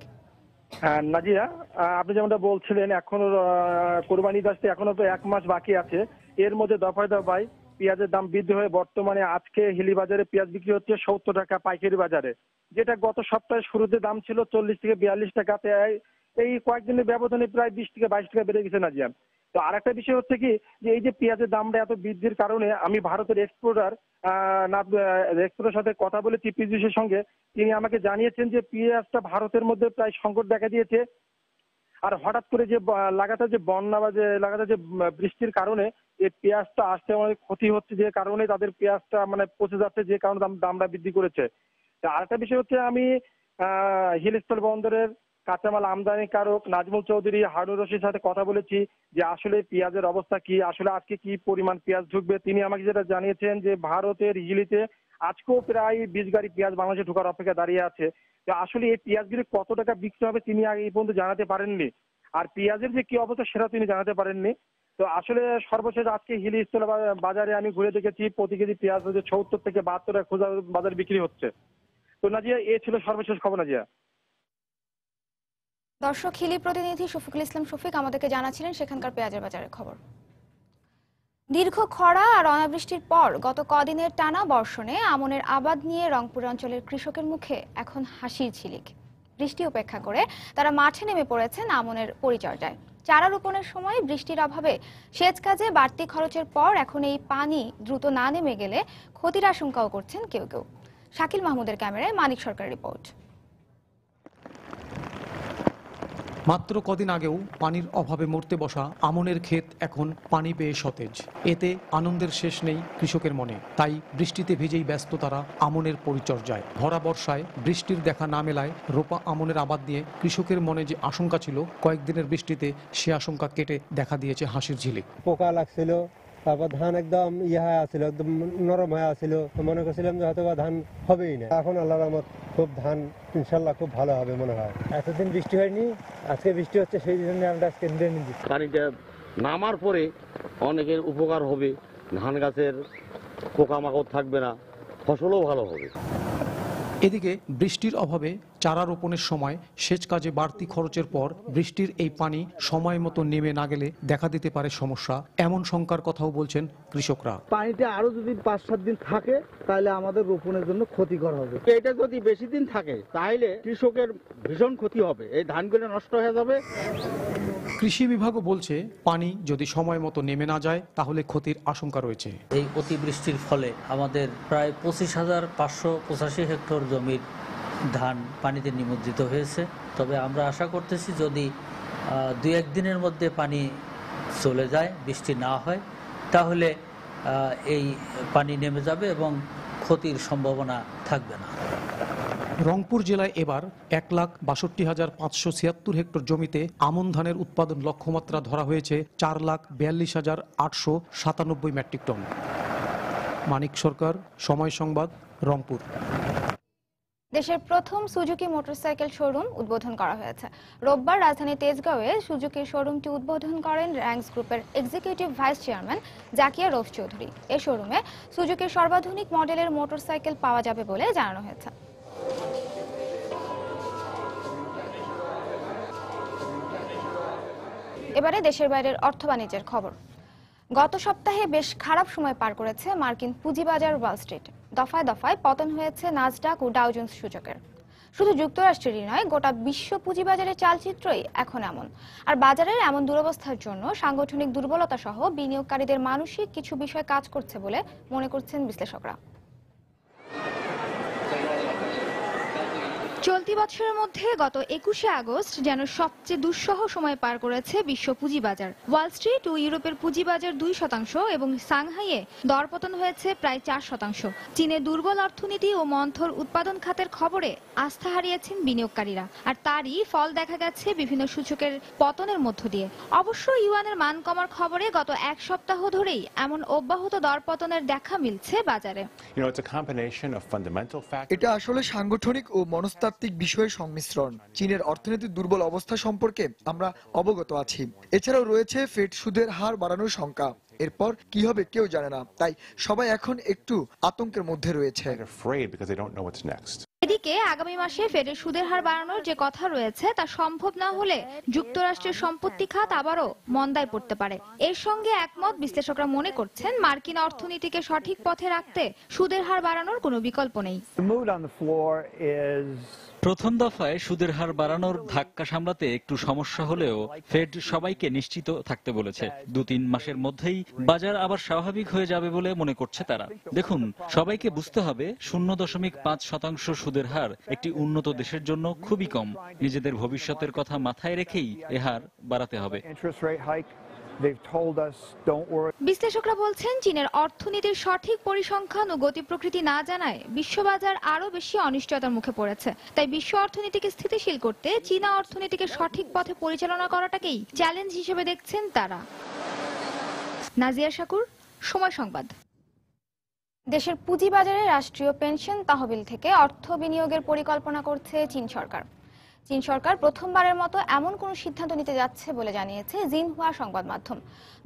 নাজিয়া, আপনি যেমনটা বলছিলেন, এখনো কোরবানি ঈদ আসতে এখনো তো 1 মাস বাকি আছে। এর মধ্যে দফায় দফায় পেঁয়াজের দাম বৃদ্ধি হয়ে বর্তমানে আজকে হিলি বাজারে পেঁয়াজ বিক্রি হচ্ছে 70 টাকা পাইকারি বাজারে, যেটা গত সপ্তাহের শুরুতে দাম ছিল 40 থেকে 42 টাকাতে। এই কয়েকদিনের ব্যবধানে প্রায় 20 থেকে 22 টাকা বেড়ে গেছে নাজিয়া। তো আর একটা বিষয় হচ্ছে কি, যে এই যে পেঁয়াজের দামটা এত বৃদ্ধির কারণে আমি ভারতের এক্সপোর্টার সাথে কথা বলেছি পীযূষের সঙ্গে। তিনি আমাকে জানিয়েছেন যে পেঁয়াজটা ভারতের মধ্যে প্রায় সংকট দেখা দিয়েছে। আর হঠাৎ করে যে লাগাতার যে বন্যা বা যে লাগাতার যে বৃষ্টির কারণে এই পেঁয়াজটা আসতে অনেক ক্ষতি হচ্ছে, যে কারণে তাদের পেঁয়াজটা মানে পচে যাচ্ছে, যে কারণে দামটা বৃদ্ধি করেছে। আরেকটা বিষয় হচ্ছে, আমি হিলস্থল বন্দরের কাঁচামাল আমদানিকারক নাজমুল চৌধুরী, হারুন রশিদের সাথে কথা বলেছি যে আসলে পেঁয়াজের অবস্থা কি, আসলে আজকে কি পরিমাণ পেঁয়াজ ঢুকবে। তিনি আমাকে যেটা জানিয়েছেন যে ভারতের হিলিতে আজকেও প্রায় 20 গাড়ি পেঁয়াজ বাংলাদেশে ঢোকার অপেক্ষা দাঁড়িয়ে আছে। আসলে এই পেঁয়াজগুলি কত টাকা বিক্রি হবে তিনি আগে এই পর্যন্ত জানাতে পারেননি, আর পেঁয়াজের যে কি অবস্থা সেটা তিনি জানাতে পারেননি। তো আসলে সর্বশেষ আজকে হিলি স্থল বাজারে আমি ঘুরে দেখেছি প্রতি কেজি পেঁয়াজ হচ্ছে 70 থেকে 72 টাকা খোঁজা বাজারে বিক্রি হচ্ছে। তো নাজিয়া, এ ছিল সর্বশেষ খবর। নাজিয়া। দর্শক, হিলি প্রতিনিধি শফিকুল ইসলাম শফিক আমাদেরকে জানাচ্ছিলেন সেখানকার পেঁয়াজের বাজারের খবর। দীর্ঘ খরা আর অনাবৃষ্টির পর গত কদিনের টানা বর্ষণে আমনের আবাদ নিয়ে রংপুর অঞ্চলের কৃষকের মুখে এখন হাসির ঝিলিক। বৃষ্টি উপেক্ষা করে তারা মাঠে নেমে পড়েছেন আমনের পরিচর্যায়। চারা রোপণের সময় বৃষ্টির অভাবে সেচ কাজে বাড়তি খরচের পর এখন এই পানি দ্রুত না নেমে গেলে ক্ষতির আশঙ্কাও করছেন কেউ কেউ। শাকিল মাহমুদের ক্যামেরায় মানিক সরকারের রিপোর্ট। মাত্র কদিন আগেও পানির অভাবে মরতে বসা আমনের ক্ষেত এখন পানি পেয়ে সতেজ। এতে আনন্দের শেষ নেই কৃষকের মনে। তাই বৃষ্টিতে ভিজেই ব্যস্ত তারা আমনের পরিচর্যায়। ভরা বর্ষায় বৃষ্টির দেখা না মেলায় রোপা আমনের আবাদ নিয়ে কৃষকের মনে যে আশঙ্কা ছিল, কয়েকদিনের বৃষ্টিতে সে আশঙ্কা কেটে দেখা দিয়েছে হাসির ঝিলিক। পোকা লাগছিল, তারপর ধান একদম হয়ে আসছিল, একদম নরম হয়ে আসছিল, মনে করছিলাম যে হয়তো হধান হবেই না। এখন আল্লাহর রহমত খুব ধান ইনশাল্লাহ খুব ভালো হবে মনে হয়। এতদিন বৃষ্টি হয়নি, আজকে বৃষ্টি হচ্ছে, সেই জন্য আমরা আজকে নিচ্ছি। পানিটা নামার পরে অনেকের উপকার হবে, ধান গাছের পোকামাকড় থাকবে না, ফসলও ভালো হবে। এদিকে বৃষ্টির অভাবে চারা রোপণের সময় সেচ কাজে বাড়তি খরচের পর বৃষ্টির এই পানি সময় মতো নেমে না গেলে দেখা দিতে পারে সমস্যা, এমন শঙ্কার কথাও বলছেন কৃষকরা। পানিটা আরো যদি 5-7 দিন থাকে তাহলে আমাদের রোপণের জন্য ক্ষতিকর হবে। এটা যদি বেশি দিন থাকে তাহলে কৃষকের ভীষণ ক্ষতি হবে, এই ধানগুলো নষ্ট হয়ে যাবে। কৃষি বিভাগও বলছে পানি যদি সময় মতো নেমে না যায় তাহলে ক্ষতির আশঙ্কা রয়েছে। এই অতিবৃষ্টির ফলে আমাদের প্রায় 25,585 হেক্টর জমির ধান পানিতে নিমজ্জিত হয়েছে। তবে আমরা আশা করতেছি যদি 2-1 দিনের মধ্যে পানি চলে যায়, বৃষ্টি না হয়, তাহলে এই পানি নেমে যাবে এবং ক্ষতির সম্ভাবনা থাকবে না। রংপুর জেলায় এবার 1,62,576 হেক্টর জমিতে আমন ধানের উৎপাদন লক্ষ্যমাত্রা ধরা হয়েছে 4,42,897 মেট্রিক টন। মানিক সরকার, সময় সংবাদ, রংপুর। দেশের প্রথম সুজুকি মোটরসাইকেল শোরুম উদ্বোধন করা হয়েছে। রোববার রাজধানী তেজগাঁওয়ে সুজুকির শোরুমটি উদ্বোধন করেন র্যাঙ্কস গ্রুপের executive vice chairman Zakia Rouf Chowdhury. এই শোরুমে সুজুকির সর্বাধুনিক মডেলের মোটরসাইকেল পাওয়া যাবে বলে জানানো হয়েছে। এবারে দেশের বাইরের অর্থ বাণিজ্যের খবর। গত সপ্তাহে বেশ খারাপ সময় পার করেছে মার্কিন পুঁজিবাজার ওয়াল স্ট্রিট। দফায় দফায় পতন হয়েছে নাসডাক ও ডাও জোন্স সূচকের। শুধু যুক্তরাষ্ট্রেরই নয়, গোটা বিশ্ব পুঁজিবাজারের চালচিত্রই এখন এমন। আর বাজারের এমন দুরবস্থার জন্য সাংগঠনিক দুর্বলতা সহ বিনিয়োগকারীদের মানসিক কিছু বিষয় কাজ করছে বলে মনে করছেন বিশ্লেষকরা। চলতি বছরের মধ্যে গত 21শে আগস্ট যেন সবচেয়ে দুঃসহ সময় পার করেছে বিশ্ব পুঁজিবাজার। ওয়াল স্ট্রিট ও ইউরোপের পুঁজিবাজার 2% এবং সাংহাইয়ে দরপতন হয়েছে প্রায় 4%। চীনের দুর্বল অর্থনীতি ও মন্থর উৎপাদন খাতের খবরে আস্থা হারিয়েছেন বিনিয়োগকারীরা, আর তারই ফল দেখা গেছে বিভিন্ন সূচকের পতনের মধ্য দিয়ে। অবশ্য ইউয়ানের মান কমার খবরে গত এক সপ্তাহ ধরেই এমন অব্যাহত দরপতনের দেখা মিলছে বাজারে। এটা আসলে সাংগঠনিক ও মনস্তাত্ত্বিক বিষয়ের সংমিশ্রণ। চীনের অর্থনীতির দুর্বল অবস্থা সম্পর্কে আমরা অবগত আছি। এছাড়াও রয়েছে ফেড সুদের হার বাড়ানোর শঙ্কা। এরপর কি হবে কেউ জানে না, তাই সবাই এখন একটু আতঙ্কের মধ্যে রয়েছে। এদিকে আগামী মাসে ফেডের সুদের হার বাড়ানোর যে কথা রয়েছে তা সম্ভব না হলে যুক্তরাষ্ট্রের সম্পত্তি খাত আবারও মন্দায় পড়তে পারে। এর সঙ্গে একমত বিশ্লেষকরা মনে করছেন মার্কিন অর্থনীতিকে সঠিক পথে রাখতে সুদের হার বাড়ানোর কোনো বিকল্প নেই। প্রথম দফায় সুদের হার বাড়ানোর ধাক্কা সামলাতে একটু সমস্যা হলেও ফেড সবাইকে নিশ্চিত থাকতে বলেছে। 2-3 মাসের মধ্যেই বাজার আবার স্বাভাবিক হয়ে যাবে বলে মনে করছে তারা। দেখুন, সবাইকে বুঝতে হবে 0.5% সুদের হার একটি উন্নত দেশের জন্য খুবই কম। নিজেদের ভবিষ্যতের কথা মাথায় রেখেই এ হার বাড়াতে হবে। বিশ্লেষকরা বলছেন চীনের অর্থনীতির সঠিক পরিসংখ্যান ও গতি প্রকৃতি না জানায় বিশ্ববাজার আরো বেশি অনিশ্চয়তার মুখে পড়েছে। তাই বিশ্ব অর্থনীতিকে স্থিতিশীল করতে চীনা অর্থনীতিকে সঠিক পথে পরিচালনা করাটাকেই চ্যালেঞ্জ হিসেবে দেখছেন তারা। নাজিয়া শাকুর, সময় সংবাদ। দেশের পুঁজিবাজারে রাষ্ট্রীয় পেনশন তহবিল থেকে অর্থ বিনিয়োগের পরিকল্পনা করছে চীন সরকার। চীন সরকার প্রথমবারের মতো এমন কোনো সিদ্ধান্ত নিতে যাচ্ছে বলে জানিয়েছে জিনহুয়া সংবাদ মাধ্যম।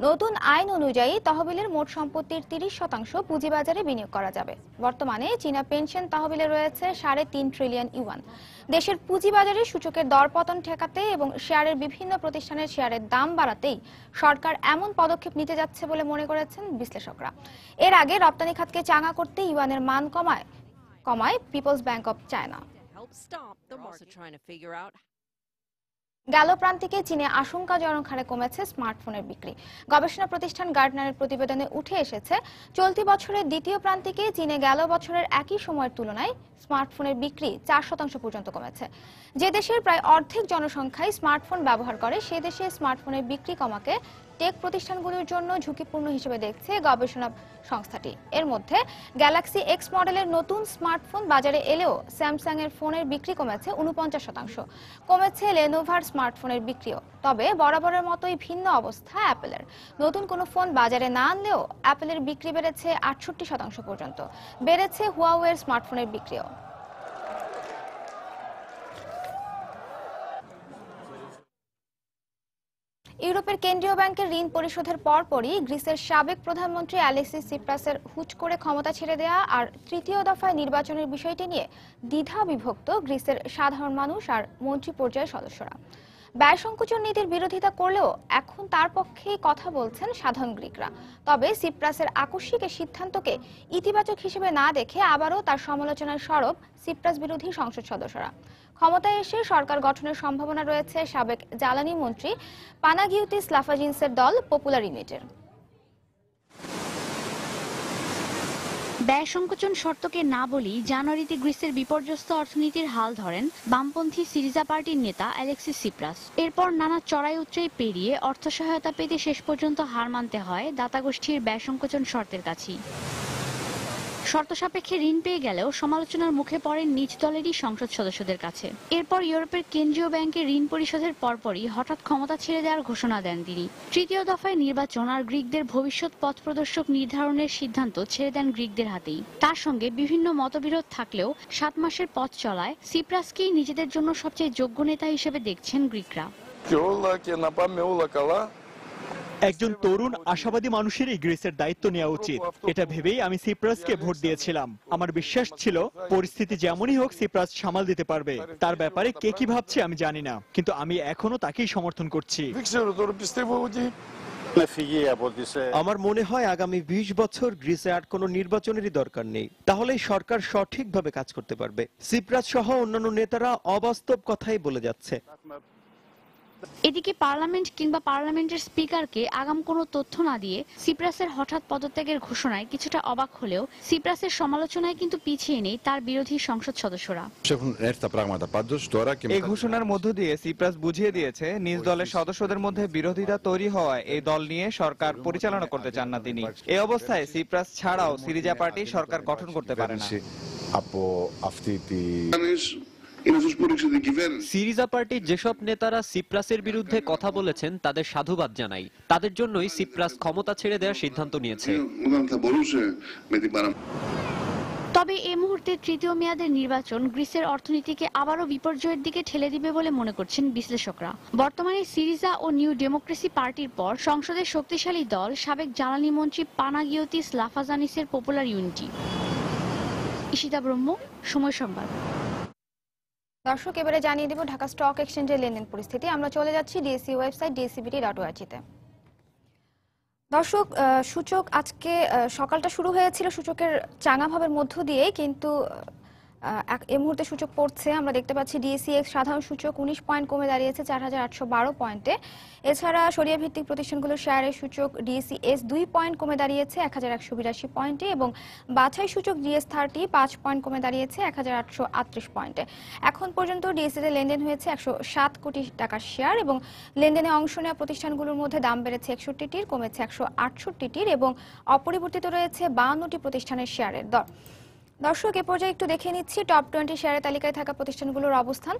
নতুন আইন অনুযায়ী তহবিলের মোট সম্পত্তির 30% পুঁজিবাজারে বিনিয়োগ করা যাবে। বর্তমানে চীনা পেনশন তহবিলে রয়েছে 3.5 ট্রিলিয়ন ইউয়ান। দেশের পুঁজিবাজারে সূচকের দরপতন ঠেকাতে এবং শেয়ারের বিভিন্ন প্রতিষ্ঠানের শেয়ারের দাম বাড়াতেই সরকার এমন পদক্ষেপ নিতে যাচ্ছে বলে মনে করেছেন বিশ্লেষকরা। এর আগে রপ্তানি খাতকে চাঙা করতে ইউয়ানের মান কমায় পিপলস ব্যাংক অব চায়না। গেল প্রান্তিকে চীনে আশঙ্কাজনক হারে কমেছে স্মার্টফোনের বিক্রি। গবেষণা প্রতিষ্ঠান গার্টনারের প্রতিবেদনে উঠে এসেছে চলতি বছরের দ্বিতীয় প্রান্তিকে চীনে গেল বছরের একই সময়ের তুলনায় স্মার্টফোনের বিক্রি 4% পর্যন্ত কমেছে। যে দেশের প্রায় অর্ধেক জনসংখ্যাই স্মার্টফোন ব্যবহার করে সে দেশে স্মার্টফোনের বিক্রি কমাকে টেক প্রতিষ্ঠানগুলোর জন্য ঝুঁকিপূর্ণ হিসেবে দেখছে গবেষণা সংস্থাটি। এর মধ্যে গ্যালাক্সি এক্স মডেলের নতুন স্মার্টফোন বাজারে এলেও স্যামসাং এর ফোনের বিক্রি কমেছে 49%, কমেছে লেনোভার স্মার্টফোনের বিক্রিও। তবে বরাবরের মতোই ভিন্ন অবস্থা অ্যাপেলের। নতুন কোনো ফোন বাজারে না আনলেও অ্যাপেলের বিক্রি বেড়েছে 68% পর্যন্ত, বেড়েছে হুয়াওয়ের স্মার্টফোনের বিক্রিও। ইউরোপের কেন্দ্রীয় ব্যাংকের ঋণ পরিশোধের পরপরই গ্রিসের সাবেক প্রধানমন্ত্রী অ্যালেক্সিস সিপ্রাসের হুট করে ক্ষমতা ছেড়ে দেয়া আর তৃতীয় দফায় নির্বাচনের বিষয়টি নিয়ে দ্বিধা বিভক্ত গ্রিসের সাধারণ মানুষ আর মন্ত্রী পর্যায়ের সদস্যরা। ব্যয় সংকোচন নীতির বিরোধিতা করলেও এখন তার পক্ষেই কথা বলছেন সাধারণ গ্রিকরা। তবে সিপ্রাসের আকস্মিক এই সিদ্ধান্তকে ইতিবাচক হিসেবে না দেখে আবারও তার সমালোচনায় সরব সিপ্রাস বিরোধী সংসদ সদস্যরা। ক্ষমতায় এসে সরকার গঠনের সম্ভাবনা রয়েছে সাবেক জ্বালানি মন্ত্রী পানাগিওতিস লাফাজিনসের দল পপুলার ইউনিটের। ব্যয় সংকোচন শর্তকে না বলেই জানুয়ারিতে গ্রিসের বিপর্যস্ত অর্থনীতির হাল ধরেন বামপন্থী সিরিজা পার্টির নেতা অ্যালেক্সিস সিপ্রাস। এরপর নানা চড়াই উতরাই পেরিয়ে অর্থ সহায়তা পেতে শেষ পর্যন্ত হার মানতে হয় দাতাগোষ্ঠীর ব্যয় সংকোচন শর্তের কাছেই। শর্ত সাপেক্ষে ঋণ পেয়ে গেলেও সমালোচনার মুখে পড়েন নিজ দলেরই সংসদ সদস্যদের কাছে। এরপর ইউরোপের কেন্দ্রীয় ব্যাংকের ঋণ পরিশোধের পরপরই হঠাৎ ক্ষমতা ছেড়ে দেওয়ার ঘোষণা দেন তিনি। তৃতীয় দফায় নির্বাচন আর গ্রিকদের ভবিষ্যৎ পথ প্রদর্শক নির্ধারণের সিদ্ধান্ত ছেড়ে দেন গ্রিকদের হাতেই। তার সঙ্গে বিভিন্ন মতবিরোধ থাকলেও 7 মাসের পথ চলায় সিপ্রাসকেই নিজেদের জন্য সবচেয়ে যোগ্য নেতা হিসেবে দেখছেন গ্রিকরা। একজন তরুণ আশাবাদী মানুষেরই গ্রিসের দায়িত্ব নেওয়া উচিত, এটা ভেবেই আমি সিপ্রাসকে ভোট দিয়েছিলাম। আমার বিশ্বাস ছিল পরিস্থিতি যেমনই হোক সিপ্রাস সামাল দিতে পারবে। তার ব্যাপারে কে কি ভাবছে আমি জানি না, কিন্তু আমি এখনো তাকেই সমর্থন করছি। আমার মনে হয় আগামী 20 বছর গ্রিসে আর কোনো নির্বাচনেরই দরকার নেই, তাহলেই সরকার সঠিকভাবে কাজ করতে পারবে। সিপ্রাস সহ অন্যান্য নেতারা অবাস্তব কথাই বলে যাচ্ছে। এদিকে পার্লামেন্ট কিংবা পার্লামেন্টের স্পিকারকে আগাম কোনো তথ্য না দিয়ে সিপ্রাসের হঠাৎ পদত্যাগের ঘোষণায় কিছুটা অবাক হলেও সিপ্রাসের সমালোচনায় কিন্তু পিছিয়ে নেই তার বিরোধী সংসদ সদস্যরা। এই ঘোষণার মধ্য দিয়ে সিপ্রাস বুঝিয়ে দিয়েছে নিজ দলের সদস্যদের মধ্যে বিরোধিতা তৈরি হওয়ায় এই দল নিয়ে সরকার পরিচালনা করতে চান না তিনি। এই অবস্থায় সিপ্রাস ছাড়াও সিরিজা পার্টি সরকার গঠন করতে পারে না। সিরিজা পার্টির যেসব নেতারা সিপ্রাসের বিরুদ্ধে কথা বলেছেন তাদের সাধুবাদ জানাই। তাদের জন্যই সিপ্রাস ক্ষমতা ছেড়ে দেওয়ার সিদ্ধান্ত নিয়েছে। তবে এই মুহূর্তে তৃতীয় মেয়াদের নির্বাচন গ্রিসের অর্থনীতিকে আবারও বিপর্যয়ের দিকে ঠেলে দিবে বলে মনে করছেন বিশ্লেষকরা। বর্তমানে সিরিজা ও নিউ ডেমোক্রেসি পার্টির পর সংসদের শক্তিশালী দল সাবেক জ্বালানি মন্ত্রী পানাগিওতিস লাফাজানিসের পপুলার ইউনিটি। ঈশিতা ব্রহ্ম, সময় সংবাদ। দর্শক, এবারে জানিয়ে দেব ঢাকা স্টক এক্সচেঞ্জের লেনদেন পরিস্থিতি। আমরা চলে যাচ্ছি ডিএসসি ওয়েবসাইট dscbt.org-তে। দর্শক, সূচক আজকে সকালটা শুরু হয়েছিল সূচকের চাঙাভাবের মধ্য দিয়ে, কিন্তু এই মুহূর্তে সূচক পড়ছে। আমরা দেখতে পাচ্ছি ডিএসইএক্স সাধারণ সূচক 19 পয়েন্ট কমে দাঁড়িয়েছে 4812 পয়েন্টে। এছাড়া সরিয়া ভিত্তিক প্রতিষ্ঠানগুলোর শেয়ারের সূচক ডিএসইএস 2 পয়েন্ট কমে দাঁড়িয়েছে 1182 পয়েন্টে এবং বাছাই সূচক ডিএস30 5 পয়েন্ট কমে দাঁড়িয়েছে 1838 পয়েন্টে। এখন পর্যন্ত ডিএসইতে লেনদেন হয়েছে 107 কোটি টাকার শেয়ার এবং লেনদেনে অংশ নেওয়া প্রতিষ্ঠানগুলোর মধ্যে দাম বেড়েছে 61টির, কমেছে 168টির এবং অপরিবর্তিত রয়েছে 52টি প্রতিষ্ঠানের শেয়ারের দর। দর্শক, এ পর্যায়ে একটু দেখে নিচ্ছি টপ 20 শেয়ারের তালিকায় থাকা প্রতিষ্ঠানগুলোর অবস্থান।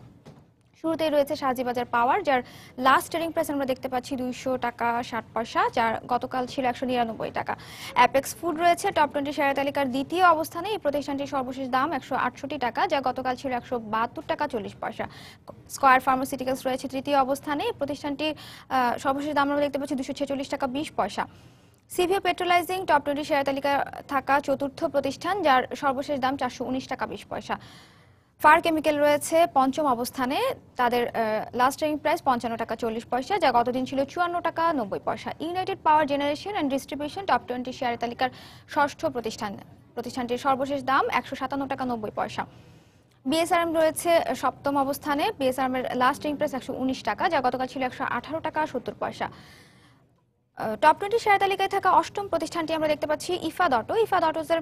শুরুতেই রয়েছে শাহজিবাজার পাওয়ার, যার লাস্ট ট্রেডিং প্রাইস আমরা দেখতে পাচ্ছি 200 টাকা 60 পয়সা, যার গতকাল ছিল 199 টাকা। অ্যাপেক্স ফুড রয়েছে টপ 20 শেয়ারের তালিকার দ্বিতীয় অবস্থানে। এই প্রতিষ্ঠানটির সর্বশেষ দাম 168 টাকা, যা গতকাল ছিল 172 টাকা 40 পয়সা। স্কয়ার ফার্মাসিউটিক্যালস রয়েছে তৃতীয় অবস্থানে। এই প্রতিষ্ঠানটির সর্বশেষ দাম আমরা দেখতে পাচ্ছি 246 টাকা 20 পয়সা। সিভিও পেট্রোলাইজিং টপ 20 শেয়ার তালিকায় থাকা চতুর্থ প্রতিষ্ঠান, যার সর্বশেষ দাম 419 টাকা 20 পয়সা। ফার কেমিক্যাল রয়েছে পঞ্চম অবস্থানে, তাদের লাস্ট ট্রেডিং প্রাইস 55 টাকা 40 পয়সা, যা গতদিন ছিল 54 টাকা 90 পয়সা। United power generation and distribution top 20 share তালিকার ষষ্ঠ প্রতিষ্ঠান, প্রতিষ্ঠানটির সর্বশেষ দাম 157 টাকা 90 পয়সা। বিএসআরএম রয়েছে সপ্তম অবস্থানে। বিএসআরএম এর লাস্ট ট্রেডিং প্রাইস 119 টাকা, যা গতকাল ছিল 118 টাকা 70 পয়সা। টপ 20 শেয়ার তালিকায় থাকা অষ্টম প্রতিষ্ঠানটি আমরা দেখতে পাচ্ছি ইফাদ অটো। ইফাদ অটোসের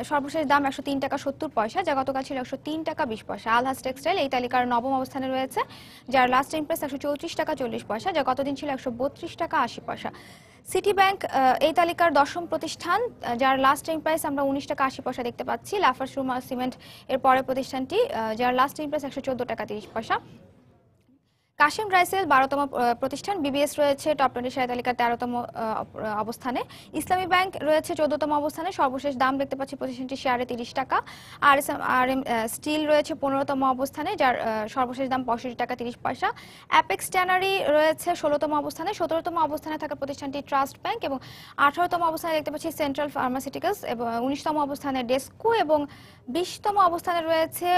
সর্বশেষ দাম 103 টাকা 70 পয়সা, যা গতকাল ছিল 103 টাকা 20 পয়সা। আলহাজ টেক্সটাইল এই তালিকার নবম অবস্থানে রয়েছে, যার লাস্ট ইমপ্রেস 134 টাকা 40 পয়সা, যা গতদিন ছিল 132 টাকা 80 পয়সা। সিটি ব্যাংক এই তালিকার দশম প্রতিষ্ঠান, যার লাস্ট টাইম প্রাইস আমরা 19 টাকা 80 পয়সা দেখতে পাচ্ছি। লাফার্জ সুরমা সিমেন্ট এর পরের প্রতিষ্ঠানটি, যার লাস্ট টাইম প্রাইস 114 টাকা 30 পয়সা। কাশিম রাইসেল 12তম প্রতিষ্ঠান। বিবিএস রয়েছে টপ 20 শেয়ার তালিকার 13তম অবস্থানে। ইসলামী ব্যাংক রয়েছে 14তম অবস্থানে, সর্বশেষ দাম দেখতে পাচ্ছি প্রতিষ্ঠানটি শেয়ারে 30 টাকা। আরএম স্টিল রয়েছে 15তম অবস্থানে, যার সর্বশেষ দাম 65 টাকা 30 পয়সা। অ্যাপেক্স ট্যানারি রয়েছে 16তম অবস্থানে। 17তম অবস্থানে থাকা প্রতিষ্ঠানটি ট্রাস্ট ব্যাংক এবং 18তম অবস্থানে দেখতে পাচ্ছি সেন্ট্রাল ফার্মাসিউটিক্যালস এবং 19তম অবস্থানে ডেসকো এবং 20তম অবস্থানে রয়েছে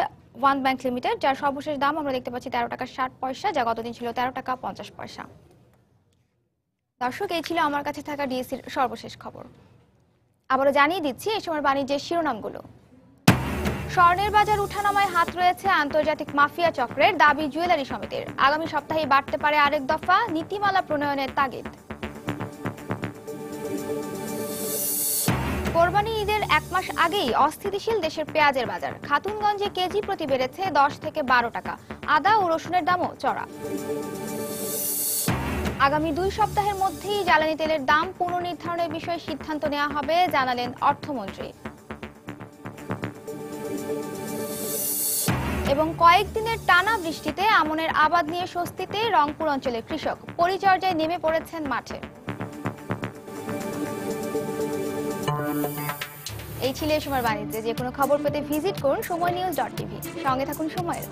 ওয়ান ব্যাংক লিমিটেড, যার সর্বশেষ দাম আমরা দেখতে পাচ্ছি 13 টাকা 60 পয়সা, যা গতদিন ছিল 13 টাকা 50 পয়সা। দর্শক, এই ছিল আমার কাছে থাকা ডিএসসির সর্বশেষ খবর। আবারও জানিয়ে দিচ্ছি এই সময় বাণিজ্যের শিরোনামগুলো। স্বর্ণের বাজার উঠানামায় হাত রয়েছে আন্তর্জাতিক মাফিয়া চক্রের, দাবি জুয়েলারি সমিতির। আগামী সপ্তাহে বাড়তে পারে আরেক দফা, নীতিমালা প্রণয়নের তাগিদ। কোরবানি ঈদের 1 মাস আগেই অস্থিতিশীল দেশের পেঁয়াজের বাজার। খাতুনগঞ্জে কেজি প্রতি বেড়েছে 10 থেকে 12 টাকা। আদা ও রসুনের দামও চড়া। আগামী 2 সপ্তাহের মধ্যেই জ্বালানি তেলের দাম পুনর্নির্ধারণের বিষয়ে সিদ্ধান্ত নেওয়া হবে, জানালেন অর্থমন্ত্রী। এবং কয়েকদিনের টানা বৃষ্টিতে আমনের আবাদ নিয়ে স্বস্তিতে রংপুর অঞ্চলের কৃষক, পরিচর্যায় নেমে পড়েছেন মাঠে। এই ছিল এই সময়ের বাণিজ্যে। যে কোনো খবর পেতে ভিজিট করুন সময়নিউজ.tv। সঙ্গে থাকুন সময়ের।